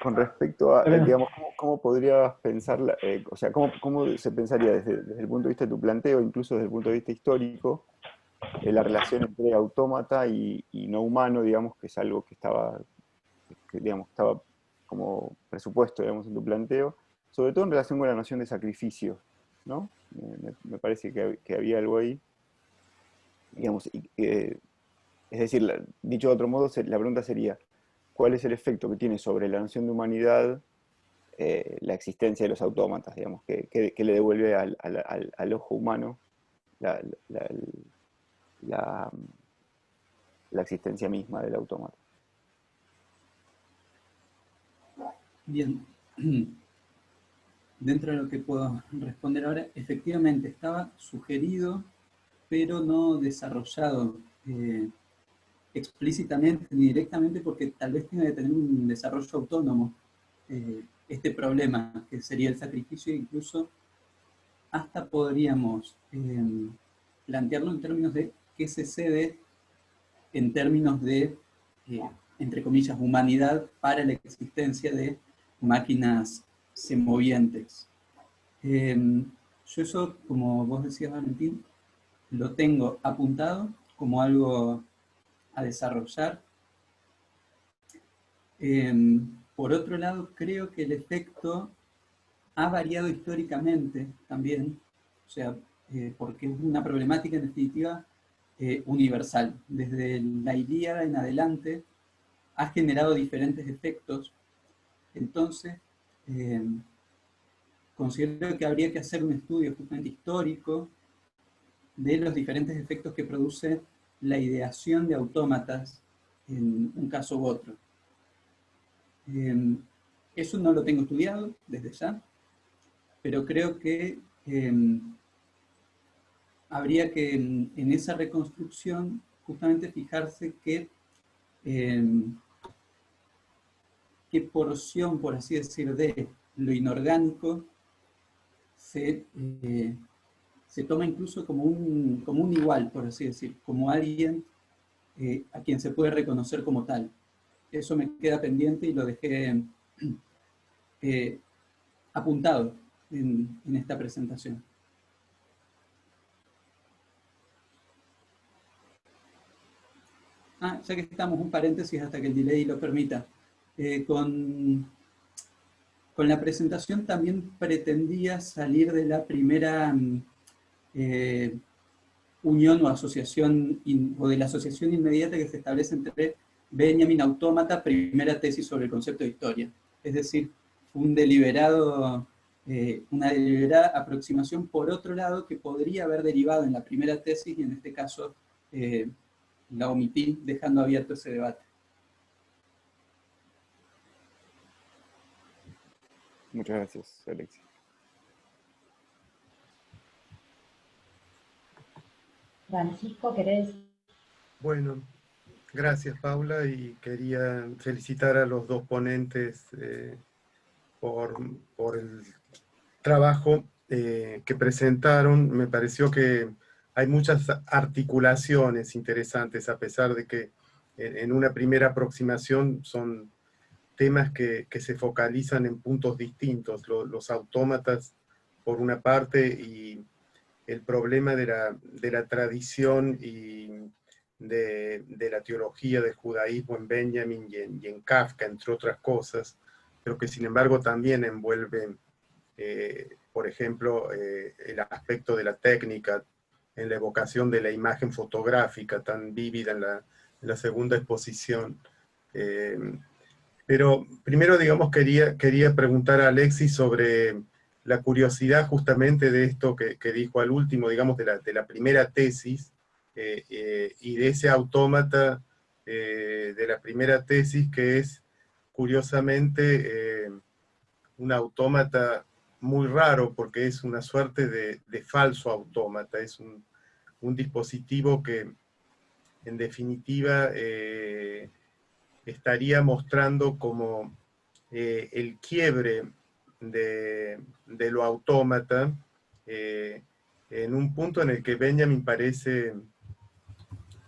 Con respecto a, digamos, cómo podrías pensar, o sea, cómo se pensaría desde el punto de vista de tu planteo, incluso desde el punto de vista histórico, la relación entre autómata y no humano, digamos, que es algo digamos, estaba como presupuesto, digamos, en tu planteo, sobre todo en relación con la noción de sacrificio, ¿no? Me parece que había algo ahí, digamos, es decir, dicho de otro modo, la pregunta sería, ¿cuál es el efecto que tiene sobre la noción de humanidad la existencia de los autómatas, digamos, que le devuelve al ojo humano la, la- la- la existencia misma del autómata? Bien, dentro de lo que puedo responder ahora, efectivamente estaba sugerido, pero no desarrollado explícitamente ni directamente, porque tal vez tenga que tener un desarrollo autónomo este problema, que sería el sacrificio. Incluso hasta podríamos plantearlo en términos de qué se cede en términos de, entre comillas, humanidad para la existencia de máquinas semovientes. Yo eso, como vos decías, Valentín, lo tengo apuntado como algo a desarrollar. Por otro lado, creo que el efecto ha variado históricamente también, o sea, porque es una problemática en definitiva universal. Desde la Ilíada en adelante ha generado diferentes efectos. Entonces, considero que habría que hacer un estudio justamente histórico de los diferentes efectos que produce la ideación de autómatas en un caso u otro. Eso no lo tengo estudiado desde ya, pero creo que habría que en esa reconstrucción justamente fijarse que qué porción, por así decir, de lo inorgánico se toma incluso como un igual, por así decir, como alguien a quien se puede reconocer como tal. Eso me queda pendiente y lo dejé apuntado en esta presentación. Ya que estamos, un paréntesis hasta que el delay lo permita. Con la presentación también pretendía salir de la primera unión o asociación, o de la asociación inmediata que se establece entre Benjamin Autómata, primera tesis sobre el concepto de historia. Es decir, una deliberada aproximación por otro lado que podría haber derivado en la primera tesis y en este caso la omití, dejando abierto ese debate. Muchas gracias, Alexis. Francisco, ¿querés? Bueno, gracias Paula, y quería felicitar a los dos ponentes por el trabajo que presentaron. Me pareció que hay muchas articulaciones interesantes, a pesar de que en una primera aproximación son temas que se focalizan en puntos distintos, los autómatas por una parte y el problema de la tradición y de la teología del judaísmo en Benjamin y en Kafka, entre otras cosas, pero que sin embargo también envuelve, por ejemplo, el aspecto de la técnica en la evocación de la imagen fotográfica tan vívida en la segunda exposición. Pero primero, digamos, quería preguntar a Alexis sobre la curiosidad justamente de esto que dijo al último, digamos, de la primera tesis, y de ese autómata de la primera tesis, que es curiosamente un autómata muy raro, porque es una suerte de falso autómata, es un dispositivo que en definitiva estaría mostrando como el quiebre de lo autómata, en un punto en el que Benjamin parece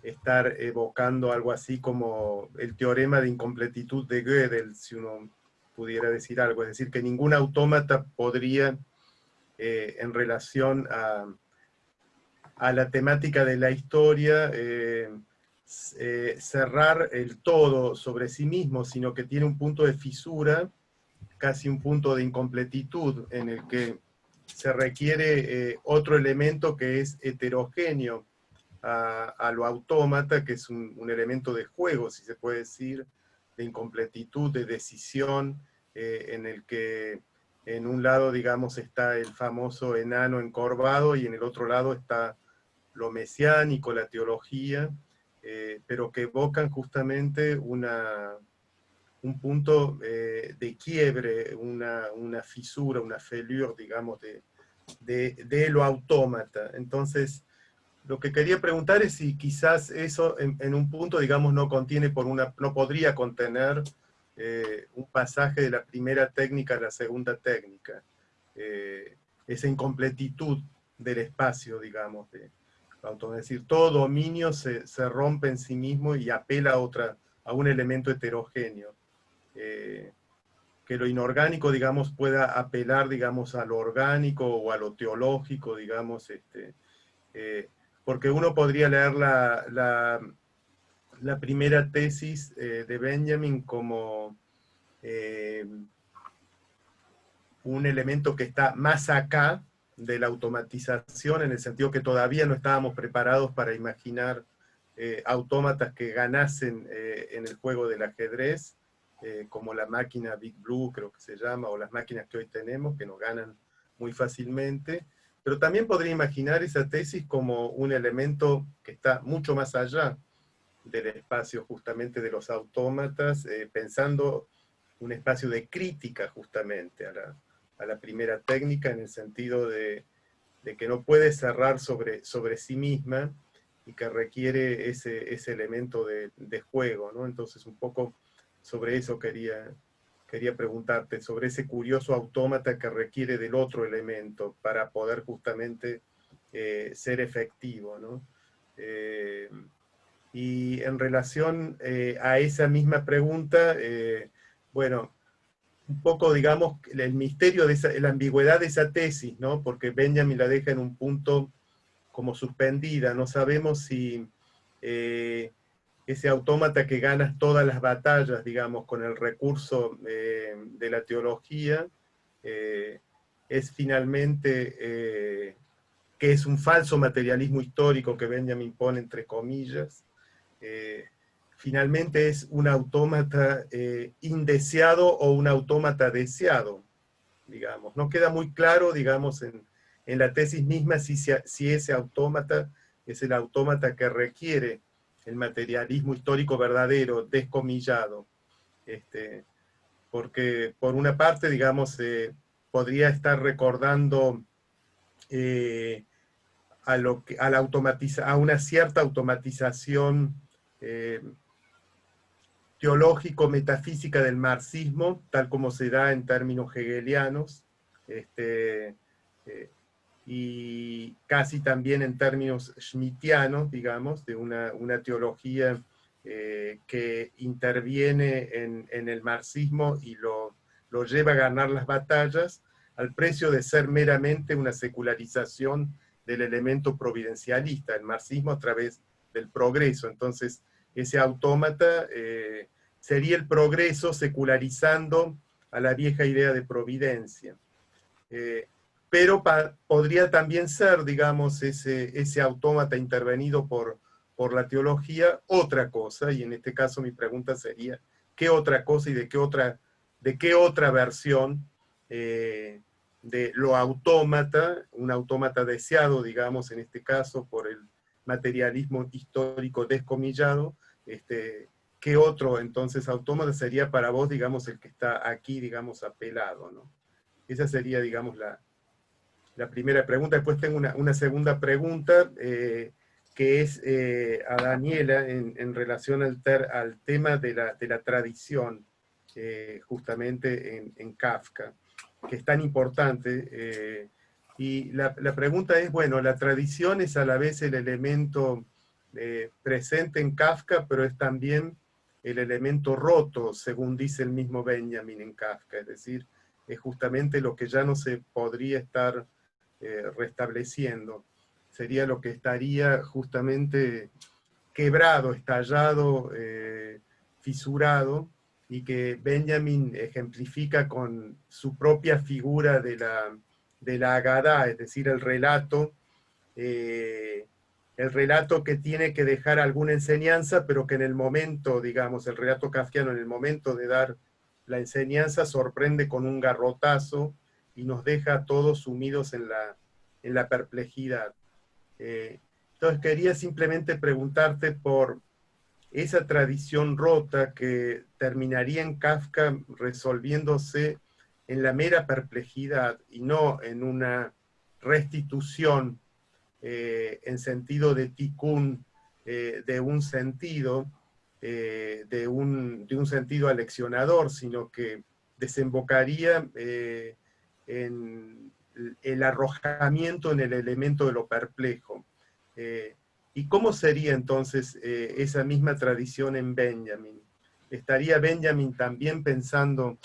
estar evocando algo así como el teorema de incompletitud de Gödel, si uno pudiera decir algo, es decir, que ningún autómata podría, en relación a la temática de la historia, cerrar el todo sobre sí mismo, sino que tiene un punto de fisura, casi un punto de incompletitud, en el que se requiere otro elemento que es heterogéneo a lo autómata, que es un elemento de juego, si se puede decir, de incompletitud, de decisión, en el que en un lado, digamos, está el famoso enano encorvado y en el otro lado está lo mesiánico, la teología, pero que evocan justamente un punto de quiebre, una fisura, una fêlure, digamos, de lo autómata. Entonces, lo que quería preguntar es si quizás eso en un punto, digamos, no podría contener un pasaje de la primera técnica a la segunda técnica, esa incompletitud del espacio, digamos, es decir, todo dominio se rompe en sí mismo y apela a un elemento heterogéneo. Que lo inorgánico, digamos, pueda apelar, digamos, a lo orgánico o a lo teológico, digamos, porque uno podría leer la primera tesis de Benjamin como un elemento que está más acá de la automatización, en el sentido que todavía no estábamos preparados para imaginar autómatas que ganasen en el juego del ajedrez, como la máquina Big Blue, creo que se llama, o las máquinas que hoy tenemos, que nos ganan muy fácilmente. Pero también podría imaginar esa tesis como un elemento que está mucho más allá del espacio justamente de los autómatas, pensando un espacio de crítica justamente a la primera técnica, en el sentido de que no puede cerrar sobre sí misma y que requiere ese elemento de juego, ¿no? Entonces un poco sobre eso quería quería preguntarte sobre ese curioso autómata que requiere del otro elemento para poder justamente ser efectivo, ¿no? Y en relación a esa misma pregunta, bueno, un poco, digamos, el misterio de la ambigüedad de esa tesis, ¿no? Porque Benjamin la deja en un punto como suspendida, no sabemos si ese autómata que gana todas las batallas, digamos, con el recurso de la teología, es finalmente que es un falso materialismo histórico que Benjamin pone entre comillas, finalmente es un autómata indeseado o un autómata deseado, digamos. No queda muy claro, digamos, en la tesis misma si ese autómata es el autómata que requiere el materialismo histórico verdadero, descomillado. Porque por una parte, digamos, podría estar recordando a una cierta automatización teológico-metafísica del marxismo, tal como se da en términos hegelianos, y casi también en términos schmittianos, digamos, de una teología que interviene en el marxismo y lo lleva a ganar las batallas, al precio de ser meramente una secularización del elemento providencialista, el marxismo a través del progreso. Entonces, ese autómata sería el progreso secularizando a la vieja idea de providencia. Pero podría también ser, digamos, ese autómata intervenido por la teología otra cosa, y en este caso mi pregunta sería, ¿qué otra cosa y de qué otra versión de lo autómata, un autómata deseado, digamos, en este caso, por el materialismo histórico descomillado, ¿qué otro entonces autómata sería para vos, digamos, el que está aquí, digamos, apelado, ¿no? Esa sería, digamos, la primera pregunta. Después tengo una segunda pregunta, que es a Daniela, en relación al tema de la tradición, justamente en Kafka, que es tan importante. Y la pregunta es, bueno, la tradición es a la vez el elemento presente en Kafka, pero es también el elemento roto, según dice el mismo Benjamin en Kafka, es decir, es justamente lo que ya no se podría estar restableciendo. Sería lo que estaría justamente quebrado, estallado, fisurado, y que Benjamin ejemplifica con su propia figura de la Agadá, es decir, el relato que tiene que dejar alguna enseñanza, pero que en el momento, digamos, el relato kafkiano, en el momento de dar la enseñanza, sorprende con un garrotazo y nos deja a todos sumidos en la perplejidad. Entonces quería simplemente preguntarte por esa tradición rota que terminaría en Kafka resolviéndose en la mera perplejidad y no en una restitución en sentido de tikkun, de un sentido, de un sentido aleccionador, sino que desembocaría en el arrojamiento en el elemento de lo perplejo. ¿Y cómo sería entonces esa misma tradición en Benjamin? ¿Estaría Benjamin también pensando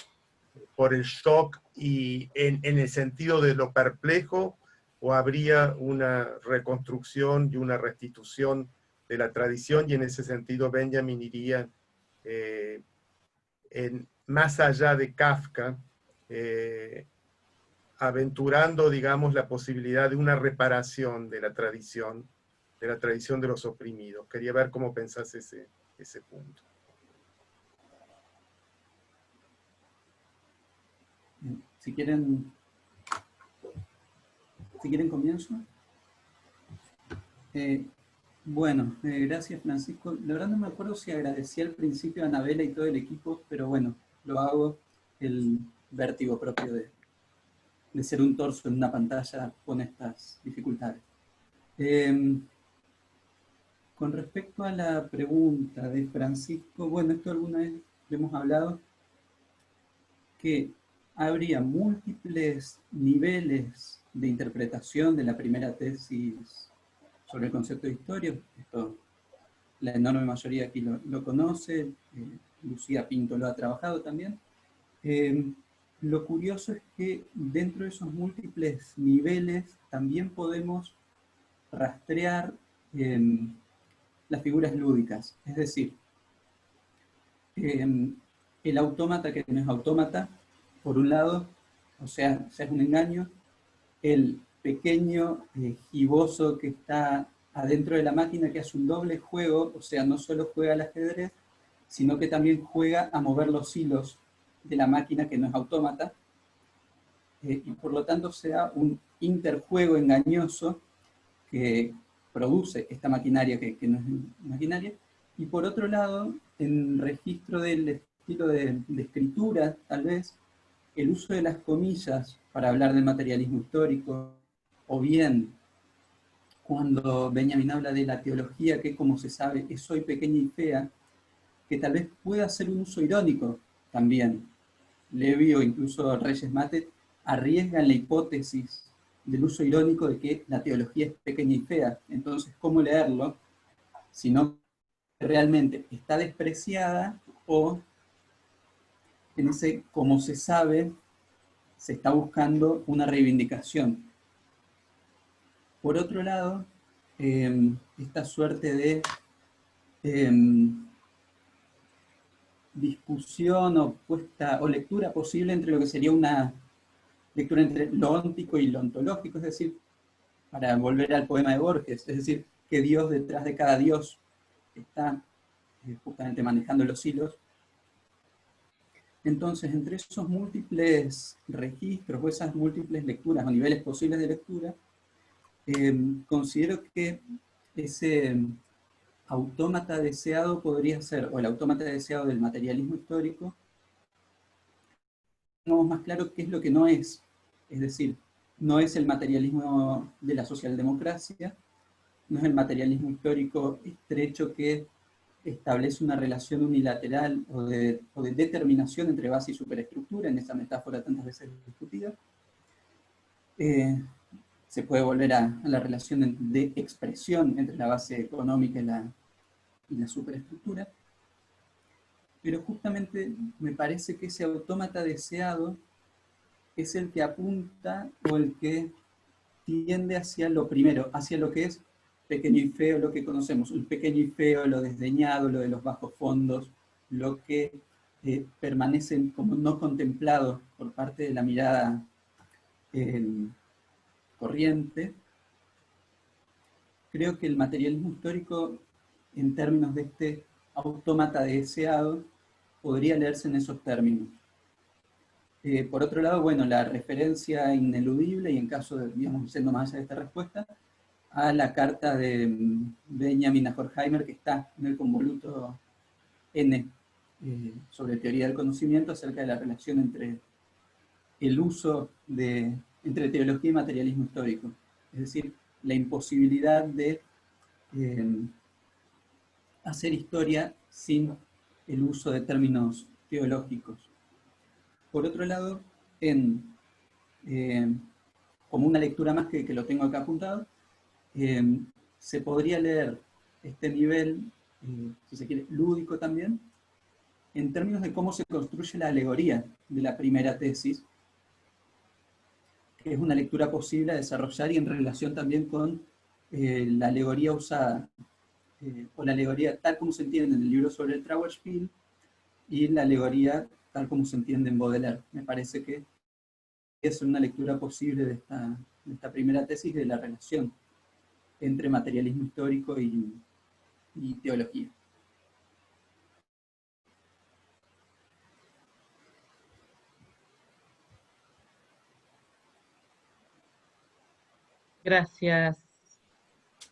por el shock y en el sentido de lo perplejo, o habría una reconstrucción y una restitución de la tradición, y en ese sentido Benjamin iría más allá de Kafka, aventurando, digamos, la posibilidad de una reparación de la tradición de los oprimidos? Quería ver cómo pensás ese punto. Si quieren comienzo. Bueno, gracias Francisco. La verdad no me acuerdo si agradecí al principio a Anabela y todo el equipo, pero bueno, lo hago. El vértigo propio de ser un torso en una pantalla con estas dificultades. Con respecto a la pregunta de Francisco, bueno, esto alguna vez lo hemos hablado. que habría múltiples niveles de interpretación de la primera tesis sobre el concepto de historia. Esto la enorme mayoría aquí lo conoce, Lucía Pinto lo ha trabajado también. Lo curioso es que dentro de esos múltiples niveles también podemos rastrear las figuras lúdicas, es decir, el autómata que no es autómata, por un lado, o sea es un engaño, el pequeño giboso que está adentro de la máquina que hace un doble juego, o sea, no solo juega al ajedrez, sino que también juega a mover los hilos de la máquina que no es autómata, y por lo tanto se da un interjuego engañoso que produce esta maquinaria que no es maquinaria, y por otro lado, en registro del estilo de escritura, tal vez, el uso de las comillas para hablar del materialismo histórico, o bien cuando Benjamin habla de la teología, que como se sabe es soy pequeña y fea, que tal vez pueda ser un uso irónico también. Levi o incluso Reyes Mate arriesgan la hipótesis del uso irónico de que la teología es pequeña y fea. Entonces, ¿cómo leerlo? Si no realmente está despreciada o en ese, como se sabe, se está buscando una reivindicación. Por otro lado, esta suerte de discusión o puesta o lectura posible entre lo que sería una lectura entre lo óntico y lo ontológico, es decir, para volver al poema de Borges, es decir, que Dios detrás de cada Dios está justamente manejando los hilos. Entonces, entre esos múltiples registros o esas múltiples lecturas o niveles posibles de lectura, considero que ese autómata deseado podría ser, o el autómata deseado del materialismo histórico, tenemos más claro qué es lo que no es decir, no es el materialismo de la socialdemocracia, no es el materialismo histórico estrecho que establece una relación unilateral o de determinación entre base y superestructura, en esa metáfora tantas veces discutida. Se puede volver a la relación de expresión entre la base económica y la superestructura, pero justamente me parece que ese autómata deseado es el que apunta o el que tiende hacia lo primero, hacia lo que es pequeño y feo, lo que conocemos, el pequeño y feo, lo desdeñado, lo de los bajos fondos, lo que permanece como no contemplado por parte de la mirada corriente. Creo que el materialismo histórico, en términos de este autómata deseado, podría leerse en esos términos. Por otro lado, bueno, la referencia ineludible, y en caso de, digamos, siendo más allá de esta respuesta, a la carta de Benjamin a Horkheimer, que está en el convoluto N, sobre teoría del conocimiento, acerca de la relación entre el uso entre teología y materialismo histórico. Es decir, la imposibilidad de hacer historia sin el uso de términos teológicos. Por otro lado, como una lectura más que lo tengo acá apuntado, se podría leer este nivel, si se quiere, lúdico también, en términos de cómo se construye la alegoría de la primera tesis, que es una lectura posible a desarrollar y en relación también con la alegoría usada, o la alegoría tal como se entiende en el libro sobre el Trauerspiel, y la alegoría tal como se entiende en Baudelaire. Me parece que es una lectura posible de esta primera tesis de la relación entre materialismo histórico y teología. Gracias,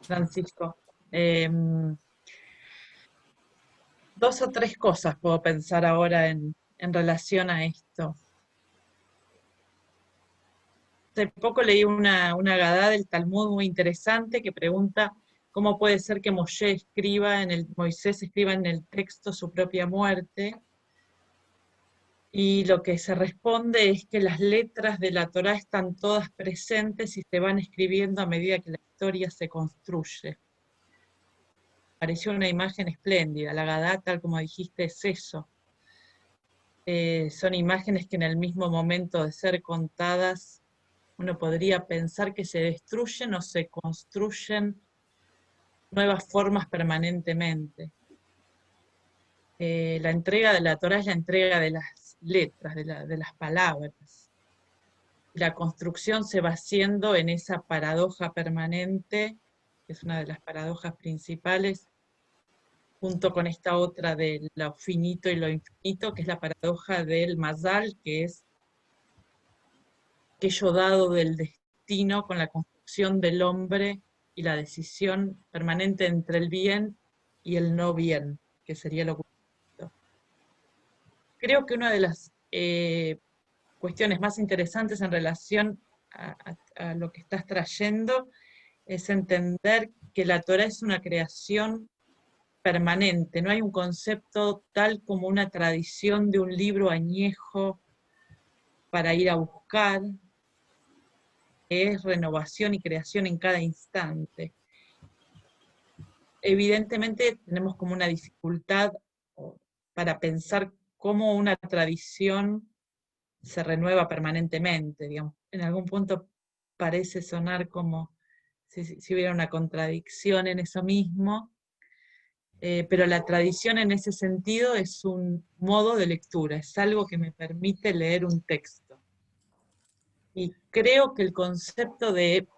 Francisco. 2 o 3 cosas puedo pensar ahora en relación a esto. Hace poco leí una Agadá del Talmud muy interesante que pregunta cómo puede ser que Moisés escriba en el texto su propia muerte. Y lo que se responde es que las letras de la Torá están todas presentes y se van escribiendo a medida que la historia se construye. Pareció una imagen espléndida. La Gadá, tal como dijiste, es eso. Son imágenes que en el mismo momento de ser contadas, uno podría pensar que se destruyen o se construyen nuevas formas permanentemente. La entrega de la Torá es la entrega de las letras, de las palabras. La construcción se va haciendo en esa paradoja permanente, que es una de las paradojas principales, junto con esta otra de lo finito y lo infinito, que es la paradoja del Mazal, que es aquello dado del destino con la construcción del hombre y la decisión permanente entre el bien y el no bien, que sería lo oculto. Creo que una de las cuestiones más interesantes en relación a lo que estás trayendo es entender que la Torá es una creación permanente, no hay un concepto tal como una tradición de un libro añejo para ir a buscar, que es renovación y creación en cada instante. Evidentemente tenemos como una dificultad para pensar cómo una tradición se renueva permanentemente, digamos. En algún punto parece sonar como si hubiera una contradicción en eso mismo, pero la tradición en ese sentido es un modo de lectura, es algo que me permite leer un texto. Y creo que el concepto de,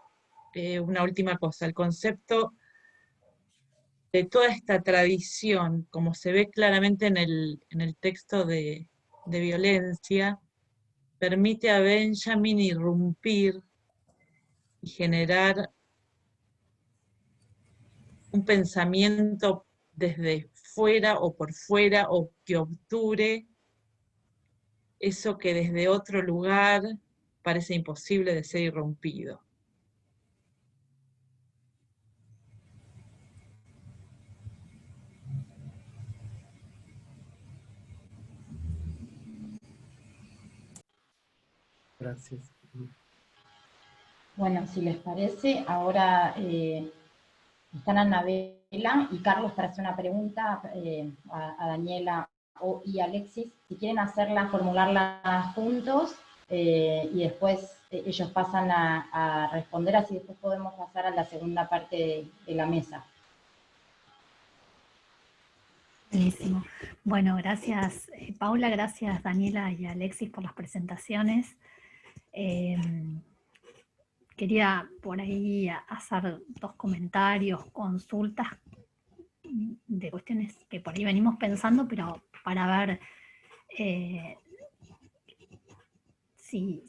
una última cosa, el concepto de toda esta tradición, como se ve claramente en el texto de Violencia, permite a Benjamin irrumpir y generar un pensamiento desde fuera o por fuera, o que obture eso que desde otro lugar parece imposible de ser irrumpido. Gracias. Bueno, si les parece, ahora están Anabela y Carlos para hacer una pregunta a Daniela y Alexis. Si quieren hacerla, formularla juntos y después ellos pasan a responder, así después podemos pasar a la segunda parte de la mesa. Buenísimo. Bueno, gracias Paula, gracias Daniela y Alexis por las presentaciones. Quería por ahí hacer 2 comentarios, consultas de cuestiones que por ahí venimos pensando, pero para ver qué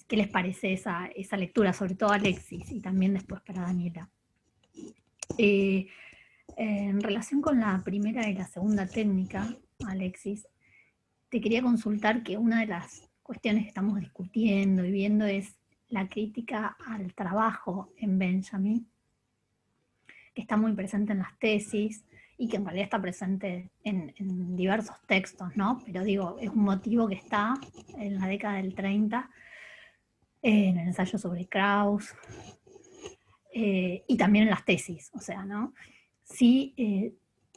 les parece esa lectura, sobre todo a Alexis y también después para Daniela. En relación con la primera y la segunda técnica, Alexis, te quería consultar que una de las cuestiones que estamos discutiendo y viendo es la crítica al trabajo en Benjamin, que está muy presente en las tesis y que en realidad está presente en diversos textos, ¿no? Pero digo, es un motivo que está en la década del 30, en el ensayo sobre Krauss, y también en las tesis, o sea, ¿no? Si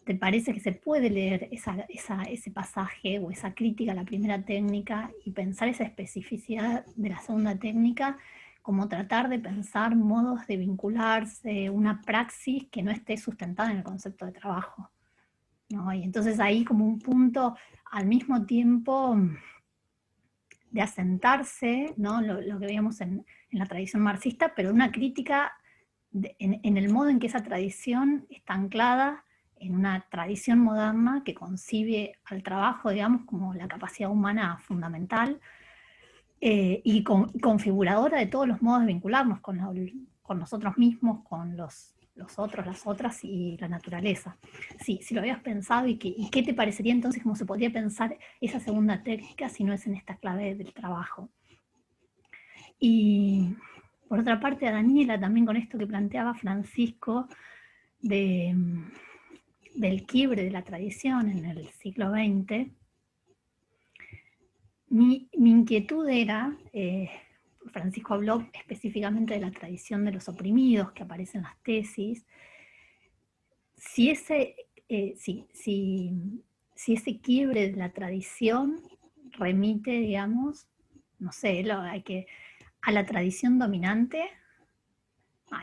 te parece que se puede leer ese pasaje o esa crítica a la primera técnica y pensar esa especificidad de la segunda técnica como tratar de pensar modos de vincularse, una praxis que no esté sustentada en el concepto de trabajo, ¿no? Y entonces ahí como un punto al mismo tiempo de asentarse, ¿no? Lo que veíamos en la tradición marxista, pero una crítica en el modo en que esa tradición está anclada en una tradición moderna que concibe al trabajo, digamos, como la capacidad humana fundamental y configuradora de todos los modos de vincularnos con nosotros mismos, con los otros, las otras y la naturaleza. Sí, si lo habías pensado y qué te parecería entonces cómo se podría pensar esa segunda técnica si no es en esta clave del trabajo. Y por otra parte a Daniela también con esto que planteaba Francisco del quiebre de la tradición en el siglo XX, mi inquietud era, Francisco habló específicamente de la tradición de los oprimidos que aparece en las tesis, si ese, si ese quiebre de la tradición remite, digamos, no sé, a la tradición dominante,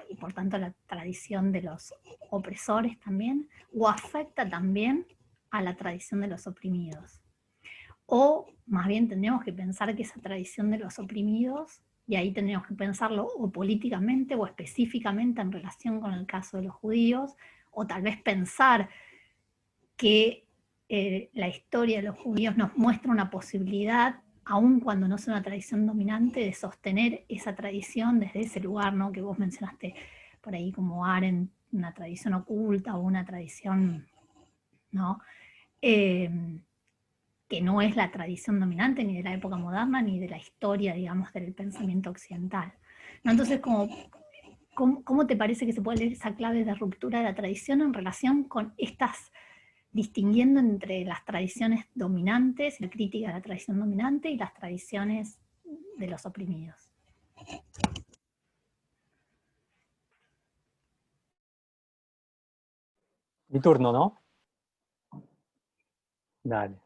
y por tanto a la tradición de los opresores también, o afecta también a la tradición de los oprimidos. O más bien tendríamos que pensar que esa tradición de los oprimidos, y ahí tendríamos que pensarlo o políticamente o específicamente en relación con el caso de los judíos, o tal vez pensar que la historia de los judíos nos muestra una posibilidad, aun cuando no sea una tradición dominante, de sostener esa tradición desde ese lugar, ¿no?, que vos mencionaste por ahí como Arendt, una tradición oculta o una tradición, ¿no?, que no es la tradición dominante ni de la época moderna ni de la historia, digamos, del pensamiento occidental, ¿no? Entonces, ¿cómo te parece que se puede leer esa clave de ruptura de la tradición en relación con estas, distinguiendo entre las tradiciones dominantes, la crítica de la tradición dominante y las tradiciones de los oprimidos? Mi turno, ¿no? Dale.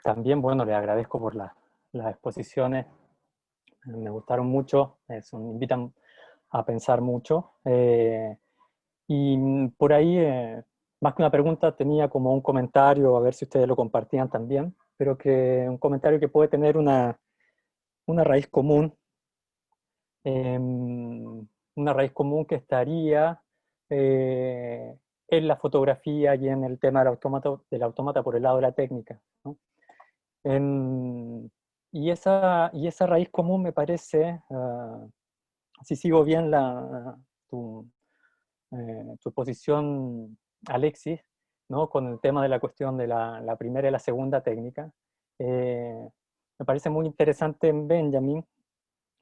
También, bueno, le agradezco por las exposiciones. Me gustaron mucho, me invitan a pensar mucho. Y por ahí, más que una pregunta, tenía como un comentario, a ver si ustedes lo compartían también, pero que un comentario que puede tener una raíz común, una raíz común que estaría en la fotografía y en el tema del autómata por el lado de la técnica, ¿no? Y esa raíz común me parece, si sigo bien tu exposición, Alexis, ¿no?, con el tema de la cuestión de la primera y la segunda técnica, me parece muy interesante en Benjamin,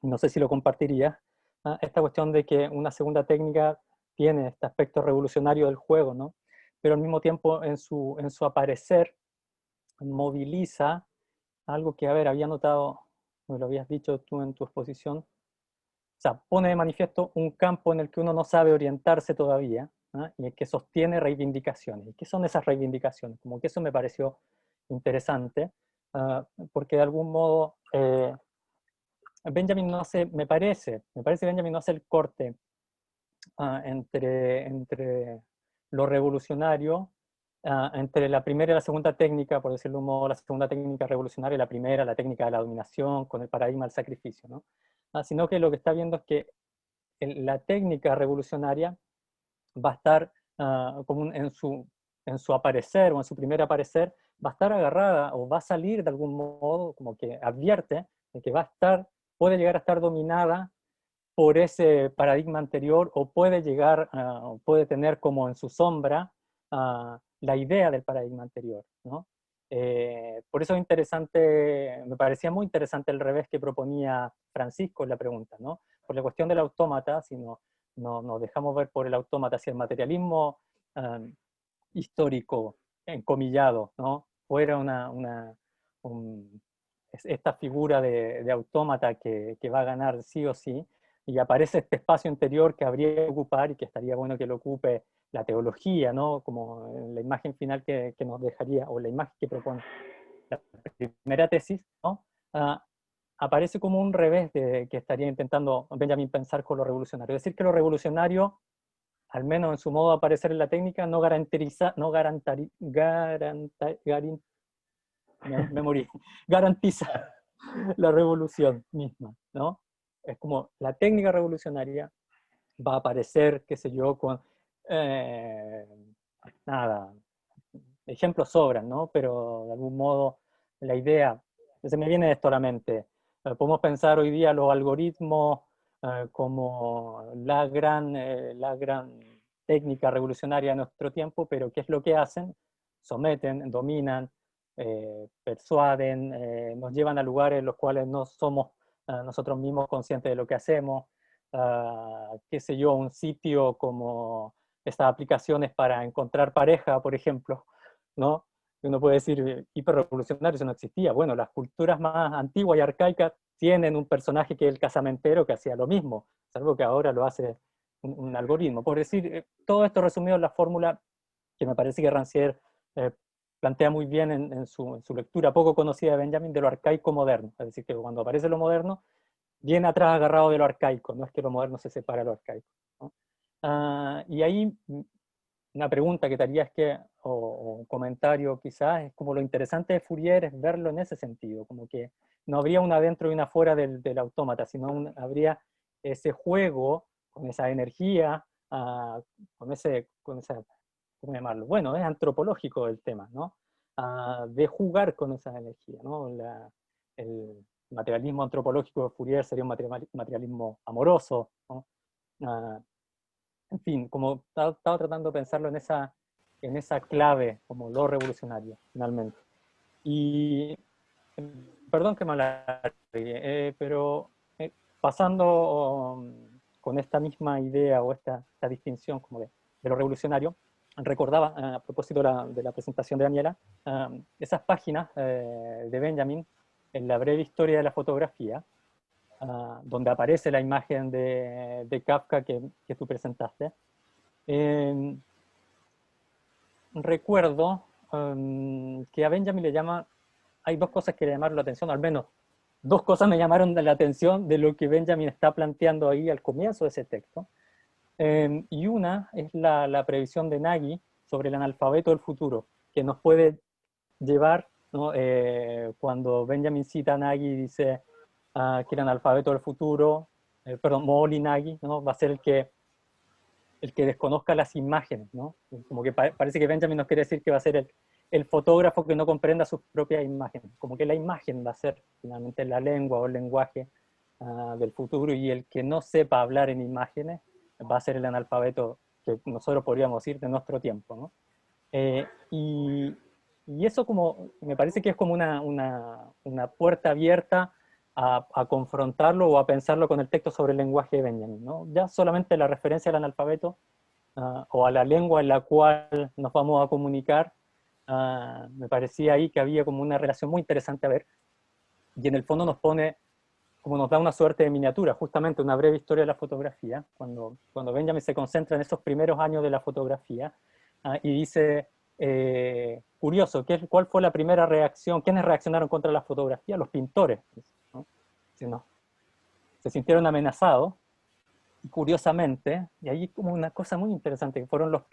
no sé si lo compartiría, esta cuestión de que una segunda técnica tiene este aspecto revolucionario del juego, ¿no?, pero al mismo tiempo en su aparecer moviliza algo que, a ver, había notado, lo habías dicho tú en tu exposición, o sea, pone de manifiesto un campo en el que uno no sabe orientarse todavía, ¿no?, y el que sostiene reivindicaciones. ¿Y qué son esas reivindicaciones? Como que eso me pareció interesante, porque de algún modo Benjamin no hace, me parece Benjamin no hace el corte entre lo revolucionario, entre la primera y la segunda técnica, por decirlo de un modo, la segunda técnica revolucionaria y la primera, la técnica de la dominación, con el paradigma del sacrificio, ¿no? Sino que lo que está viendo es que la técnica revolucionaria va a estar como en su aparecer o en su primer aparecer, va a estar agarrada o va a salir de algún modo, como que advierte de que puede llegar a estar dominada por ese paradigma anterior, o puede llegar, puede tener como en su sombra la idea del paradigma anterior, ¿no? Por eso es interesante, me parecía muy interesante el revés que proponía Francisco en la pregunta, ¿no? Por la cuestión del autómata, si nos dejamos ver por el autómata, si el materialismo histórico, encomillado, ¿no?, fuera esta figura de autómata que va a ganar sí o sí, y aparece este espacio interior que habría que ocupar y que estaría bueno que lo ocupe la teología, ¿no?, como la imagen final que nos dejaría, o la imagen que propone la primera tesis, ¿no? Aparece como un revés que estaría intentando Benjamin pensar con lo revolucionario. Es decir, que lo revolucionario, al menos en su modo de aparecer en la técnica, garantiza la revolución misma, ¿no? Es como la técnica revolucionaria va a aparecer, qué sé yo, con nada, ejemplos sobran, ¿no? Pero de algún modo la idea, se me viene esto a la mente, podemos pensar hoy día los algoritmos como la gran técnica revolucionaria de nuestro tiempo, pero ¿qué es lo que hacen? Someten, dominan, persuaden, nos llevan a lugares en los cuales no somos nosotros mismos conscientes de lo que hacemos, qué sé yo, un sitio como estas aplicaciones para encontrar pareja, por ejemplo, ¿no? uno puede decir hiperrevolucionario, eso no existía. Bueno, las culturas más antiguas y arcaicas tienen un personaje que es el casamentero que hacía lo mismo, salvo que ahora lo hace un algoritmo. Por decir, todo esto resumido en la fórmula que me parece que Rancière plantea muy bien en su lectura poco conocida de Benjamin, de lo arcaico moderno. Es decir, que cuando aparece lo moderno, viene atrás agarrado de lo arcaico, no es que lo moderno se separa de lo arcaico, ¿no? Y ahí una pregunta que te haría es que, o un comentario quizás, es como lo interesante de Fourier es verlo en ese sentido, como que no habría una adentro y una fuera del autómata, sino habría ese juego con esa energía, con esa, ¿cómo llamarlo? Bueno, es antropológico el tema, ¿no? De jugar con esa energía, ¿no? El materialismo antropológico de Fourier sería un materialismo amoroso, ¿no? En fin, como estaba tratando de pensarlo en esa clave, como lo revolucionario, finalmente. Y, perdón que me alargue, pero pasando con esta misma idea o esta distinción como de lo revolucionario, recordaba, a propósito de la presentación de Daniela, esas páginas de Benjamin en la breve historia de la fotografía, donde aparece la imagen de Kafka que tú presentaste. Recuerdo que a Benjamin le llama, hay dos cosas que le llamaron la atención, al menos dos cosas me llamaron la atención de lo que Benjamin está planteando ahí al comienzo de ese texto. Y una es la previsión de Nagy sobre el analfabeto del futuro, que nos puede llevar, ¿no? Cuando Benjamin cita a Nagy y dice que el analfabeto del futuro, perdón, Moholy Nagy, ¿no? Va a ser el que desconozca las imágenes, ¿no? Como que parece que Benjamin nos quiere decir que va a ser el fotógrafo que no comprenda sus propias imágenes, como que la imagen va a ser finalmente la lengua o el lenguaje del futuro, y el que no sepa hablar en imágenes va a ser el analfabeto que nosotros podríamos decir de nuestro tiempo, ¿no? Y eso como, me parece que es como una puerta abierta a confrontarlo o a pensarlo con el texto sobre el lenguaje de Benjamin, ¿no? Ya solamente la referencia al analfabeto o a la lengua en la cual nos vamos a comunicar, me parecía ahí que había como una relación muy interesante a ver, y en el fondo nos pone, como nos da una suerte de miniatura, justamente una breve historia de la fotografía, cuando Benjamin se concentra en esos primeros años de la fotografía, y dice, curioso, ¿cuál fue la primera reacción? ¿Quiénes reaccionaron contra la fotografía? Los pintores, ¿no? Si no, se sintieron amenazados, y curiosamente, y ahí como una cosa muy interesante, que fueron los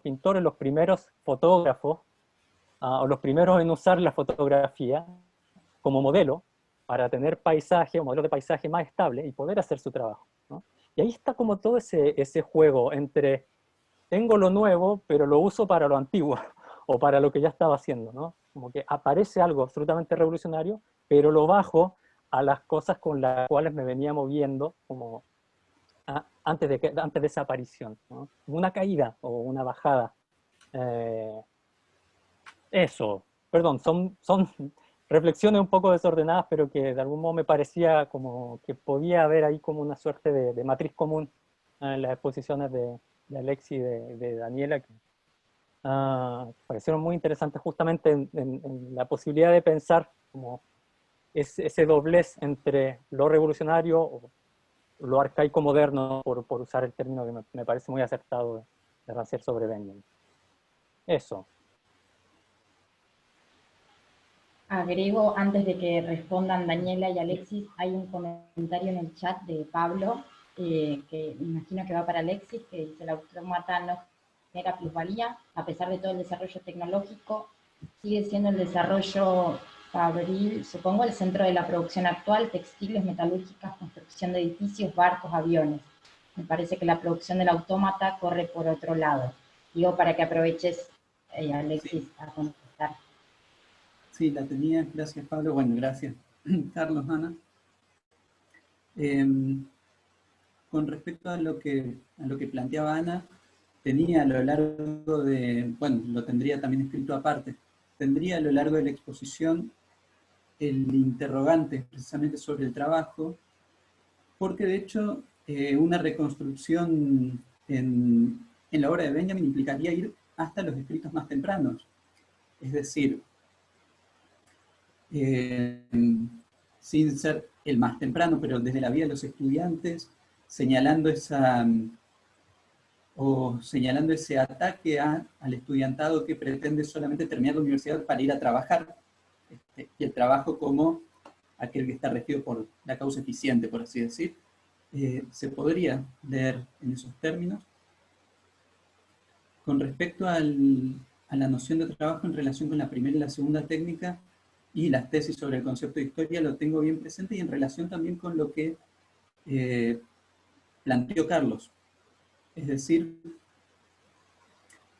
pintores los primeros fotógrafos, o los primeros en usar la fotografía como modelo, para tener paisaje o modelo de paisaje más estable y poder hacer su trabajo, ¿no? Y ahí está como todo ese juego entre, tengo lo nuevo, pero lo uso para lo antiguo, o para lo que ya estaba haciendo, ¿no? Como que aparece algo absolutamente revolucionario, pero lo bajo a las cosas con las cuales me venía moviendo como antes de esa aparición, ¿no? Una caída o una bajada. Eso, perdón, son reflexiones un poco desordenadas, pero que de algún modo me parecía como que podía haber ahí como una suerte de matriz común en las exposiciones de Alexis y de Daniela, que parecieron muy interesantes justamente en la posibilidad de pensar como ese doblez entre lo revolucionario o lo arcaico moderno, por usar el término que me parece muy acertado de Rancière sobre Benjamin. Eso. Agrego, antes de que respondan Daniela y Alexis, hay un comentario en el chat de Pablo, que me imagino que va para Alexis, que dice: el autómata no genera plusvalía, a pesar de todo el desarrollo tecnológico, sigue siendo el desarrollo fabril, supongo, el centro de la producción actual, textiles, metalúrgicas, construcción de edificios, barcos, aviones. Me parece que la producción del autómata corre por otro lado. Digo, para que aproveches, Alexis, a contestar. Sí, la tenía. Gracias, Pablo. Bueno, gracias, Carlos, Ana. Con respecto a lo que planteaba Ana, tenía a lo largo de, bueno, lo tendría también escrito aparte, tendría a lo largo de la exposición el interrogante precisamente sobre el trabajo, porque de hecho una reconstrucción en la obra de Benjamin implicaría ir hasta los escritos más tempranos. Es decir, sin ser el más temprano, pero desde la vida de los estudiantes, señalando señalando ese ataque al estudiantado que pretende solamente terminar la universidad para ir a trabajar, y el trabajo como aquel que está regido por la causa eficiente, por así decir, se podría leer en esos términos. Con respecto a la noción de trabajo en relación con la primera y la segunda técnica, y las tesis sobre el concepto de historia lo tengo bien presente, y en relación también con lo que planteó Carlos. Es decir,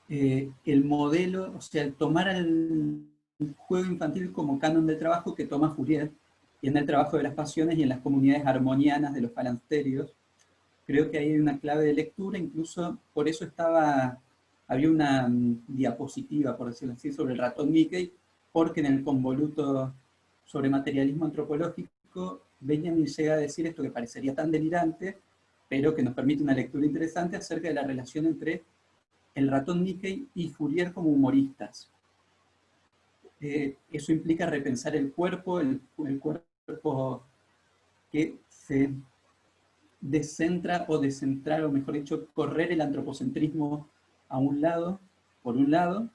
el modelo, o sea, el tomar el juego infantil como canon del trabajo que toma Fourier, y en el trabajo de las pasiones y en las comunidades armonianas de los falansterios. Creo que ahí hay una clave de lectura, incluso por eso había una diapositiva, por decirlo así, sobre el ratón Mickey, porque en el convoluto sobre materialismo antropológico, Benjamin llega a decir esto que parecería tan delirante, pero que nos permite una lectura interesante acerca de la relación entre el ratón Mickey y Fourier como humoristas. Eso implica repensar el cuerpo que se descentra o descentrar, o mejor dicho, correr el antropocentrismo a un lado, por un lado,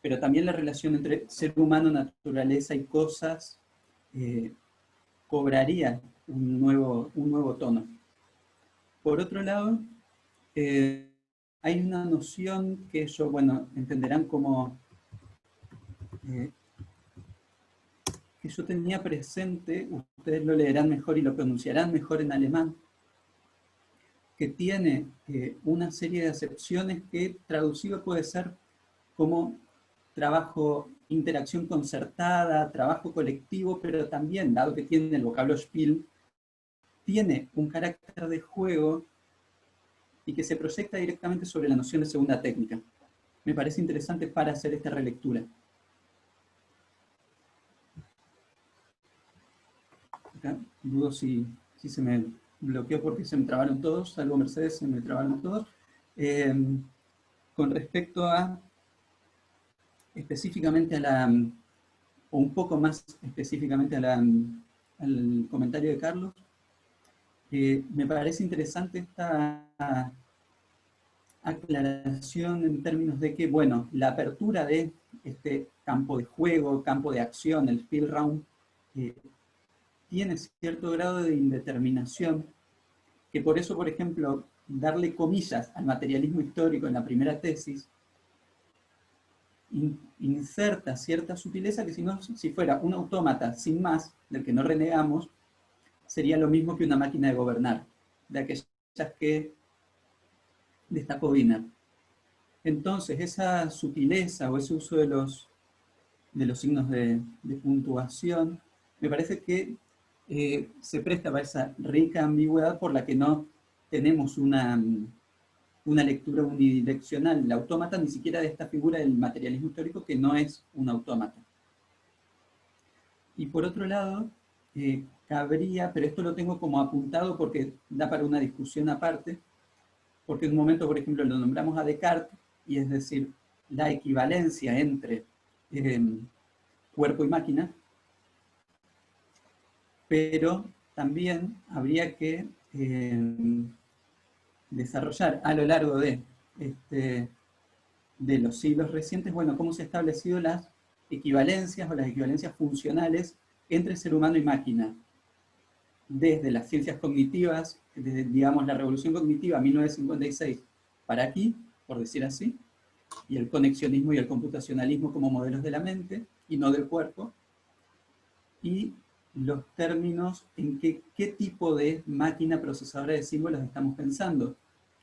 pero también la relación entre ser humano, naturaleza y cosas cobraría un nuevo tono. Por otro lado, hay una noción que ellos, bueno, entenderán como que yo tenía presente, ustedes lo leerán mejor y lo pronunciarán mejor en alemán, que tiene una serie de acepciones que traducido puede ser como trabajo, interacción concertada, trabajo colectivo, pero también, dado que tiene el vocablo Spiel, tiene un carácter de juego y que se proyecta directamente sobre la noción de segunda técnica. Me parece interesante para hacer esta relectura. Acá, dudo si se me bloqueó porque se me trabaron todos, salvo Mercedes, se me trabaron todos. Con respecto a específicamente o un poco más específicamente al comentario de Carlos, me parece interesante esta aclaración en términos de que, bueno, la apertura de este campo de juego, campo de acción, el Spielraum, tiene cierto grado de indeterminación, que por eso, por ejemplo, darle comillas al materialismo histórico en la primera tesis, inserta cierta sutileza que si fuera un autómata sin más, del que no renegamos, sería lo mismo que una máquina de gobernar, de aquellas que destacó Wiener. Entonces, esa sutileza o ese uso de los signos de puntuación, me parece que se presta para esa rica ambigüedad por la que no tenemos una lectura unidireccional del autómata, ni siquiera de esta figura del materialismo histórico que no es un autómata. Y por otro lado, cabría, pero esto lo tengo como apuntado porque da para una discusión aparte, porque en un momento, por ejemplo, lo nombramos a Descartes, y es decir, la equivalencia entre cuerpo y máquina, pero también habría que desarrollar a lo largo de los siglos recientes, bueno, cómo se han establecido las equivalencias o las equivalencias funcionales entre ser humano y máquina, desde las ciencias cognitivas, desde, digamos, la revolución cognitiva 1956 para aquí, por decir así, y el conexionismo y el computacionalismo como modelos de la mente y no del cuerpo, y los términos en qué tipo de máquina procesadora de símbolos estamos pensando.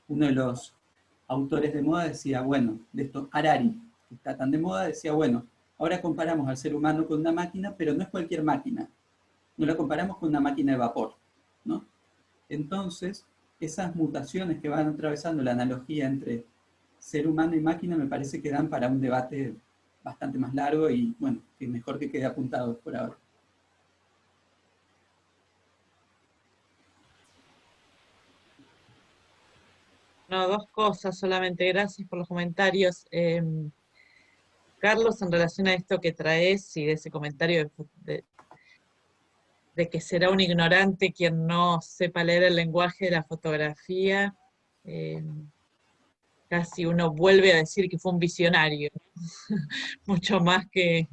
Uno de los autores de moda decía, bueno, de esto, Harari, que está tan de moda, decía, bueno, ahora comparamos al ser humano con una máquina, pero no es cualquier máquina. No la comparamos con una máquina de vapor, ¿no? Entonces, esas mutaciones que van atravesando la analogía entre ser humano y máquina me parece que dan para un debate bastante más largo y, bueno, que mejor que quede apuntado por ahora. No, dos cosas solamente, gracias por los comentarios. Carlos, en relación a esto que traes y de ese comentario de que será un ignorante quien no sepa leer el lenguaje de la fotografía, casi uno vuelve a decir que fue un visionario. Mucho más que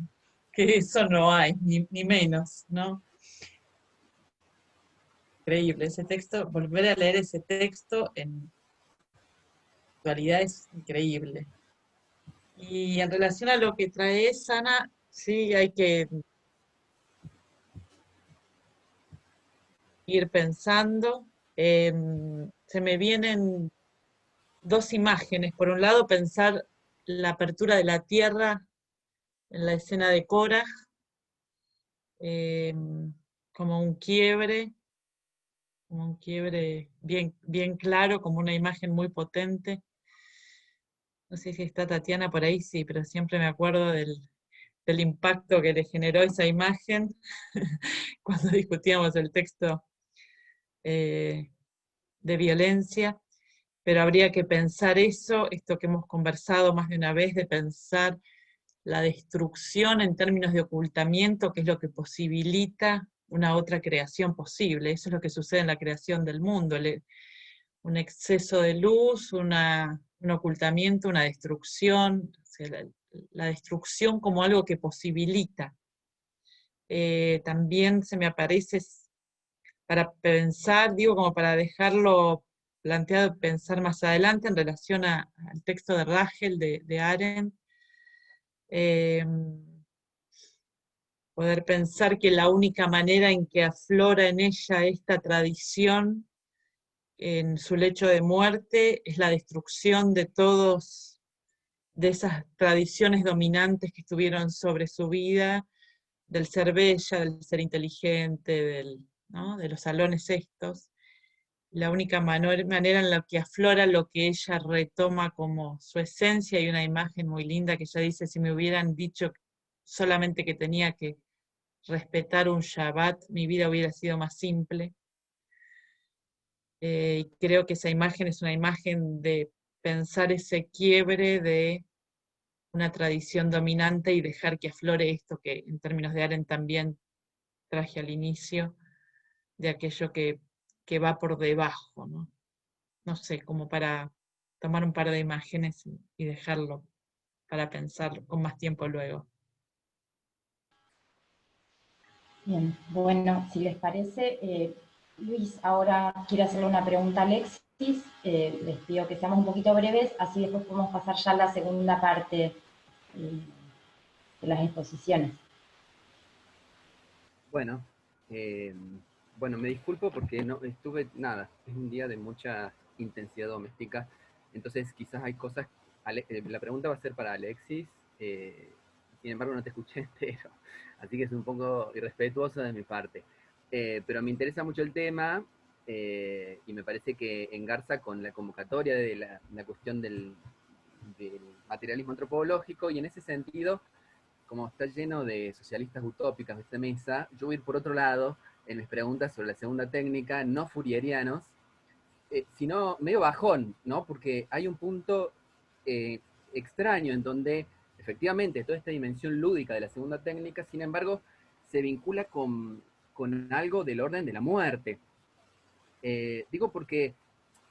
eso no hay, ni menos, ¿no? Increíble ese texto, volver a leer ese texto en actualidad es increíble. Y en relación a lo que traes, Ana, sí hay que ir pensando. Se me vienen dos imágenes. Por un lado, pensar la apertura de la tierra en la escena de Korah, como un quiebre bien, bien claro, como una imagen muy potente. No sé si está Tatiana por ahí, sí, pero siempre me acuerdo del impacto que le generó esa imagen cuando discutíamos el texto de violencia, pero habría que pensar eso, esto que hemos conversado más de una vez, de pensar la destrucción en términos de ocultamiento, que es lo que posibilita una otra creación posible. Eso es lo que sucede en la creación del mundo, un exceso de luz, un ocultamiento, una destrucción, o sea, la destrucción como algo que posibilita. También se me aparece para pensar, digo, como para dejarlo planteado, pensar más adelante en relación al texto de Rachel, de Arendt, poder pensar que la única manera en que aflora en ella esta tradición, en su lecho de muerte, es la destrucción de todos, de esas tradiciones dominantes que estuvieron sobre su vida, del ser bella, del ser inteligente, ¿no? De los salones estos. La única manera en la que aflora lo que ella retoma como su esencia. Hay una imagen muy linda que ella dice: si me hubieran dicho solamente que tenía que respetar un Shabbat, mi vida hubiera sido más simple. Creo que esa imagen es una imagen de pensar ese quiebre de una tradición dominante y dejar que aflore esto que en términos de Arendt también traje al inicio, de aquello que va por debajo, ¿no? No sé, como para tomar un par de imágenes y dejarlo para pensar con más tiempo luego. Bien, bueno, si les parece, Luis, ahora quiero hacerle una pregunta a Alexis. Les pido que seamos un poquito breves, así después podemos pasar ya a la segunda parte de las exposiciones. Bueno, me disculpo porque no estuve, nada, es un día de mucha intensidad doméstica, entonces quizás hay cosas, la pregunta va a ser para Alexis, sin embargo no te escuché entero, así que es un poco irrespetuoso de mi parte, pero me interesa mucho el tema y me parece que engarza con la convocatoria de la cuestión del materialismo antropológico, y en ese sentido, como está lleno de socialistas utópicas de esta mesa, yo voy a ir por otro lado en mis preguntas sobre la segunda técnica, no fourierianos, sino medio bajón, ¿no? Porque hay un punto extraño en donde efectivamente toda esta dimensión lúdica de la segunda técnica, sin embargo, se vincula con algo del orden de la muerte. Digo porque,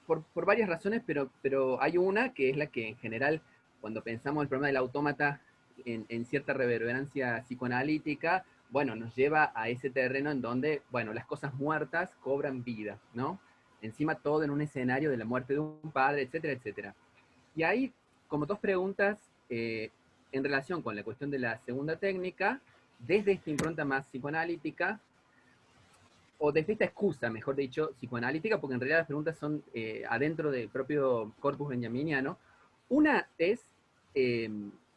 por varias razones, pero hay una que es la que en general, cuando pensamos el problema del autómata en cierta reverberancia psicoanalítica, bueno, nos lleva a ese terreno en donde, bueno, las cosas muertas cobran vida, ¿no? Encima todo en un escenario de la muerte de un padre, etcétera, etcétera. Y hay como dos preguntas en relación con la cuestión de la segunda técnica, desde esta impronta más psicoanalítica, o desde esta excusa, mejor dicho, psicoanalítica, porque en realidad las preguntas son adentro del propio corpus benjaminiano. Una es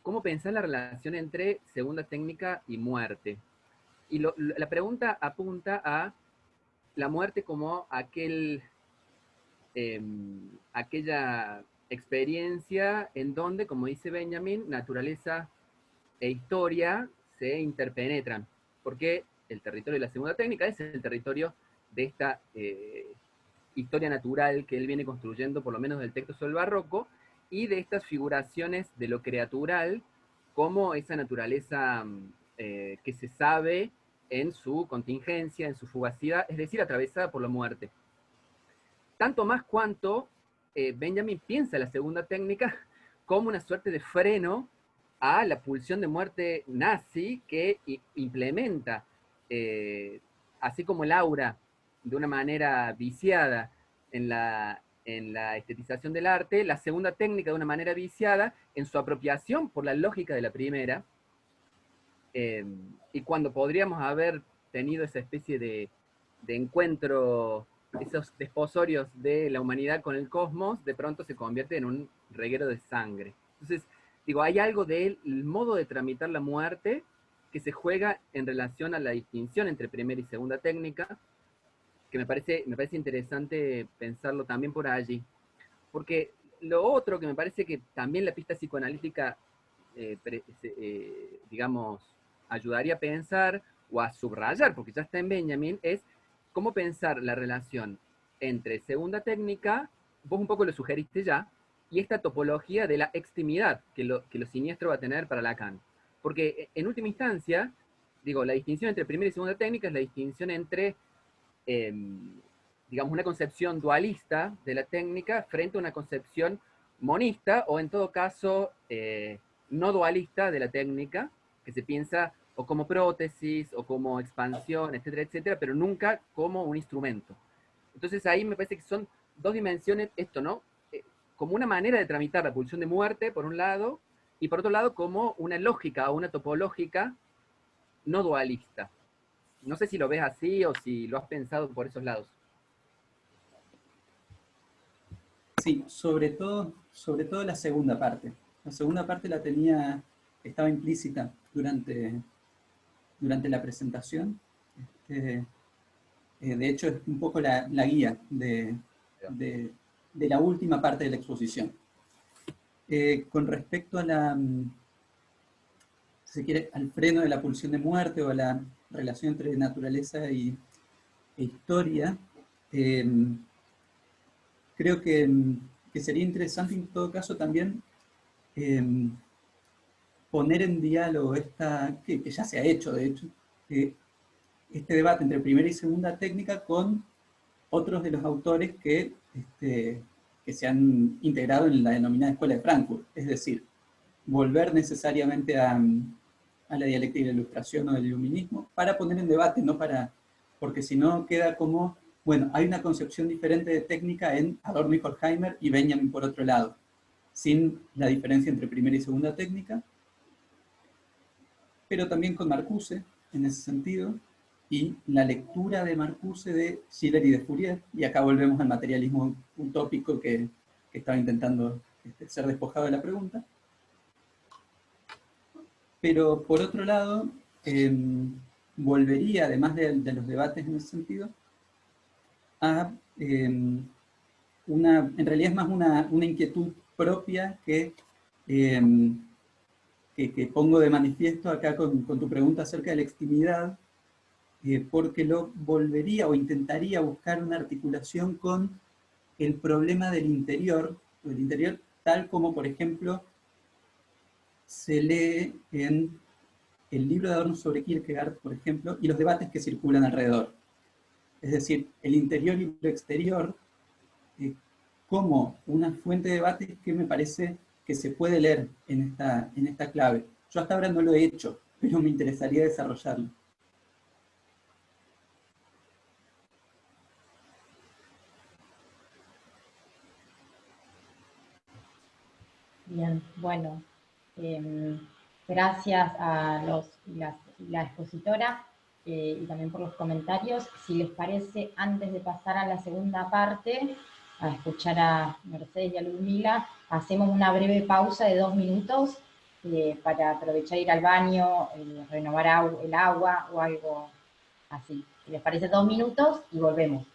cómo pensar la relación entre segunda técnica y muerte. Y la pregunta apunta a la muerte como aquella experiencia en donde, como dice Benjamin, naturaleza e historia se interpenetran. Porque el territorio de la segunda técnica es el territorio de esta historia natural que él viene construyendo, por lo menos del texto sobre el barroco, y de estas figuraciones de lo creatural como esa naturaleza que se sabe en su contingencia, en su fugacidad, es decir, atravesada por la muerte. Tanto más cuanto Benjamin piensa la segunda técnica como una suerte de freno a la pulsión de muerte nazi que implementa, así como el aura, de una manera viciada en la estetización del arte, la segunda técnica de una manera viciada en su apropiación por la lógica de la primera, y cuando podríamos haber tenido esa especie de encuentro, esos desposorios de la humanidad con el cosmos, de pronto se convierte en un reguero de sangre. Entonces, digo, hay algo del modo de tramitar la muerte que se juega en relación a la distinción entre primera y segunda técnica, que me parece interesante pensarlo también por allí. Porque lo otro que me parece que también la pista psicoanalítica, digamos, ayudaría a pensar o a subrayar, porque ya está en Benjamin, es cómo pensar la relación entre segunda técnica, vos un poco lo sugeriste ya, y esta topología de la extimidad que lo siniestro va a tener para Lacan. Porque en última instancia, digo, la distinción entre primera y segunda técnica es la distinción entre, digamos, una concepción dualista de la técnica frente a una concepción monista, o en todo caso, no dualista de la técnica, que se piensa o como prótesis, o como expansión, etcétera, etcétera, pero nunca como un instrumento. Entonces ahí me parece que son dos dimensiones, esto, ¿no? Como una manera de tramitar la pulsión de muerte, por un lado, y por otro lado como una lógica o una topológica no dualista. No sé si lo ves así o si lo has pensado por esos lados. Sí, sobre todo la segunda parte. La segunda parte estaba implícita durante la presentación. De hecho, es un poco la guía de la última parte de la exposición. Con respecto a si se quiere, al freno de la pulsión de muerte o a la relación entre naturaleza e historia, creo que sería interesante en todo caso también poner en diálogo que ya se ha hecho, de hecho, este debate entre primera y segunda técnica con otros de los autores que se han integrado en la denominada Escuela de Frankfurt. Es decir, volver necesariamente a la dialéctica de la ilustración o del iluminismo para poner en debate, porque si no queda como, bueno, hay una concepción diferente de técnica en Adorno y Horkheimer y Benjamin por otro lado, sin la diferencia entre primera y segunda técnica, pero también con Marcuse, en ese sentido, y la lectura de Marcuse de Schiller y de Fourier, y acá volvemos al materialismo utópico que estaba intentando ser despojado de la pregunta. Pero por otro lado, volvería, además de los debates en ese sentido, a en realidad es más una inquietud propia que pongo de manifiesto acá con tu pregunta acerca de la extimidad, porque lo volvería o intentaría buscar una articulación con el problema del interior tal como, por ejemplo, se lee en el libro de Adorno sobre Kierkegaard, por ejemplo, y los debates que circulan alrededor. Es decir, el interior y lo exterior como una fuente de debate que me parece que se puede leer en esta clave. Yo hasta ahora no lo he hecho, pero me interesaría desarrollarlo. Bien, bueno, gracias a la expositora y también por los comentarios. Si les parece, antes de pasar a la segunda parte, a escuchar a Mercedes y a Ludmila, hacemos una breve pausa de 2 minutos para aprovechar ir al baño, renovar el agua o algo así. Si les parece, 2 minutos y volvemos.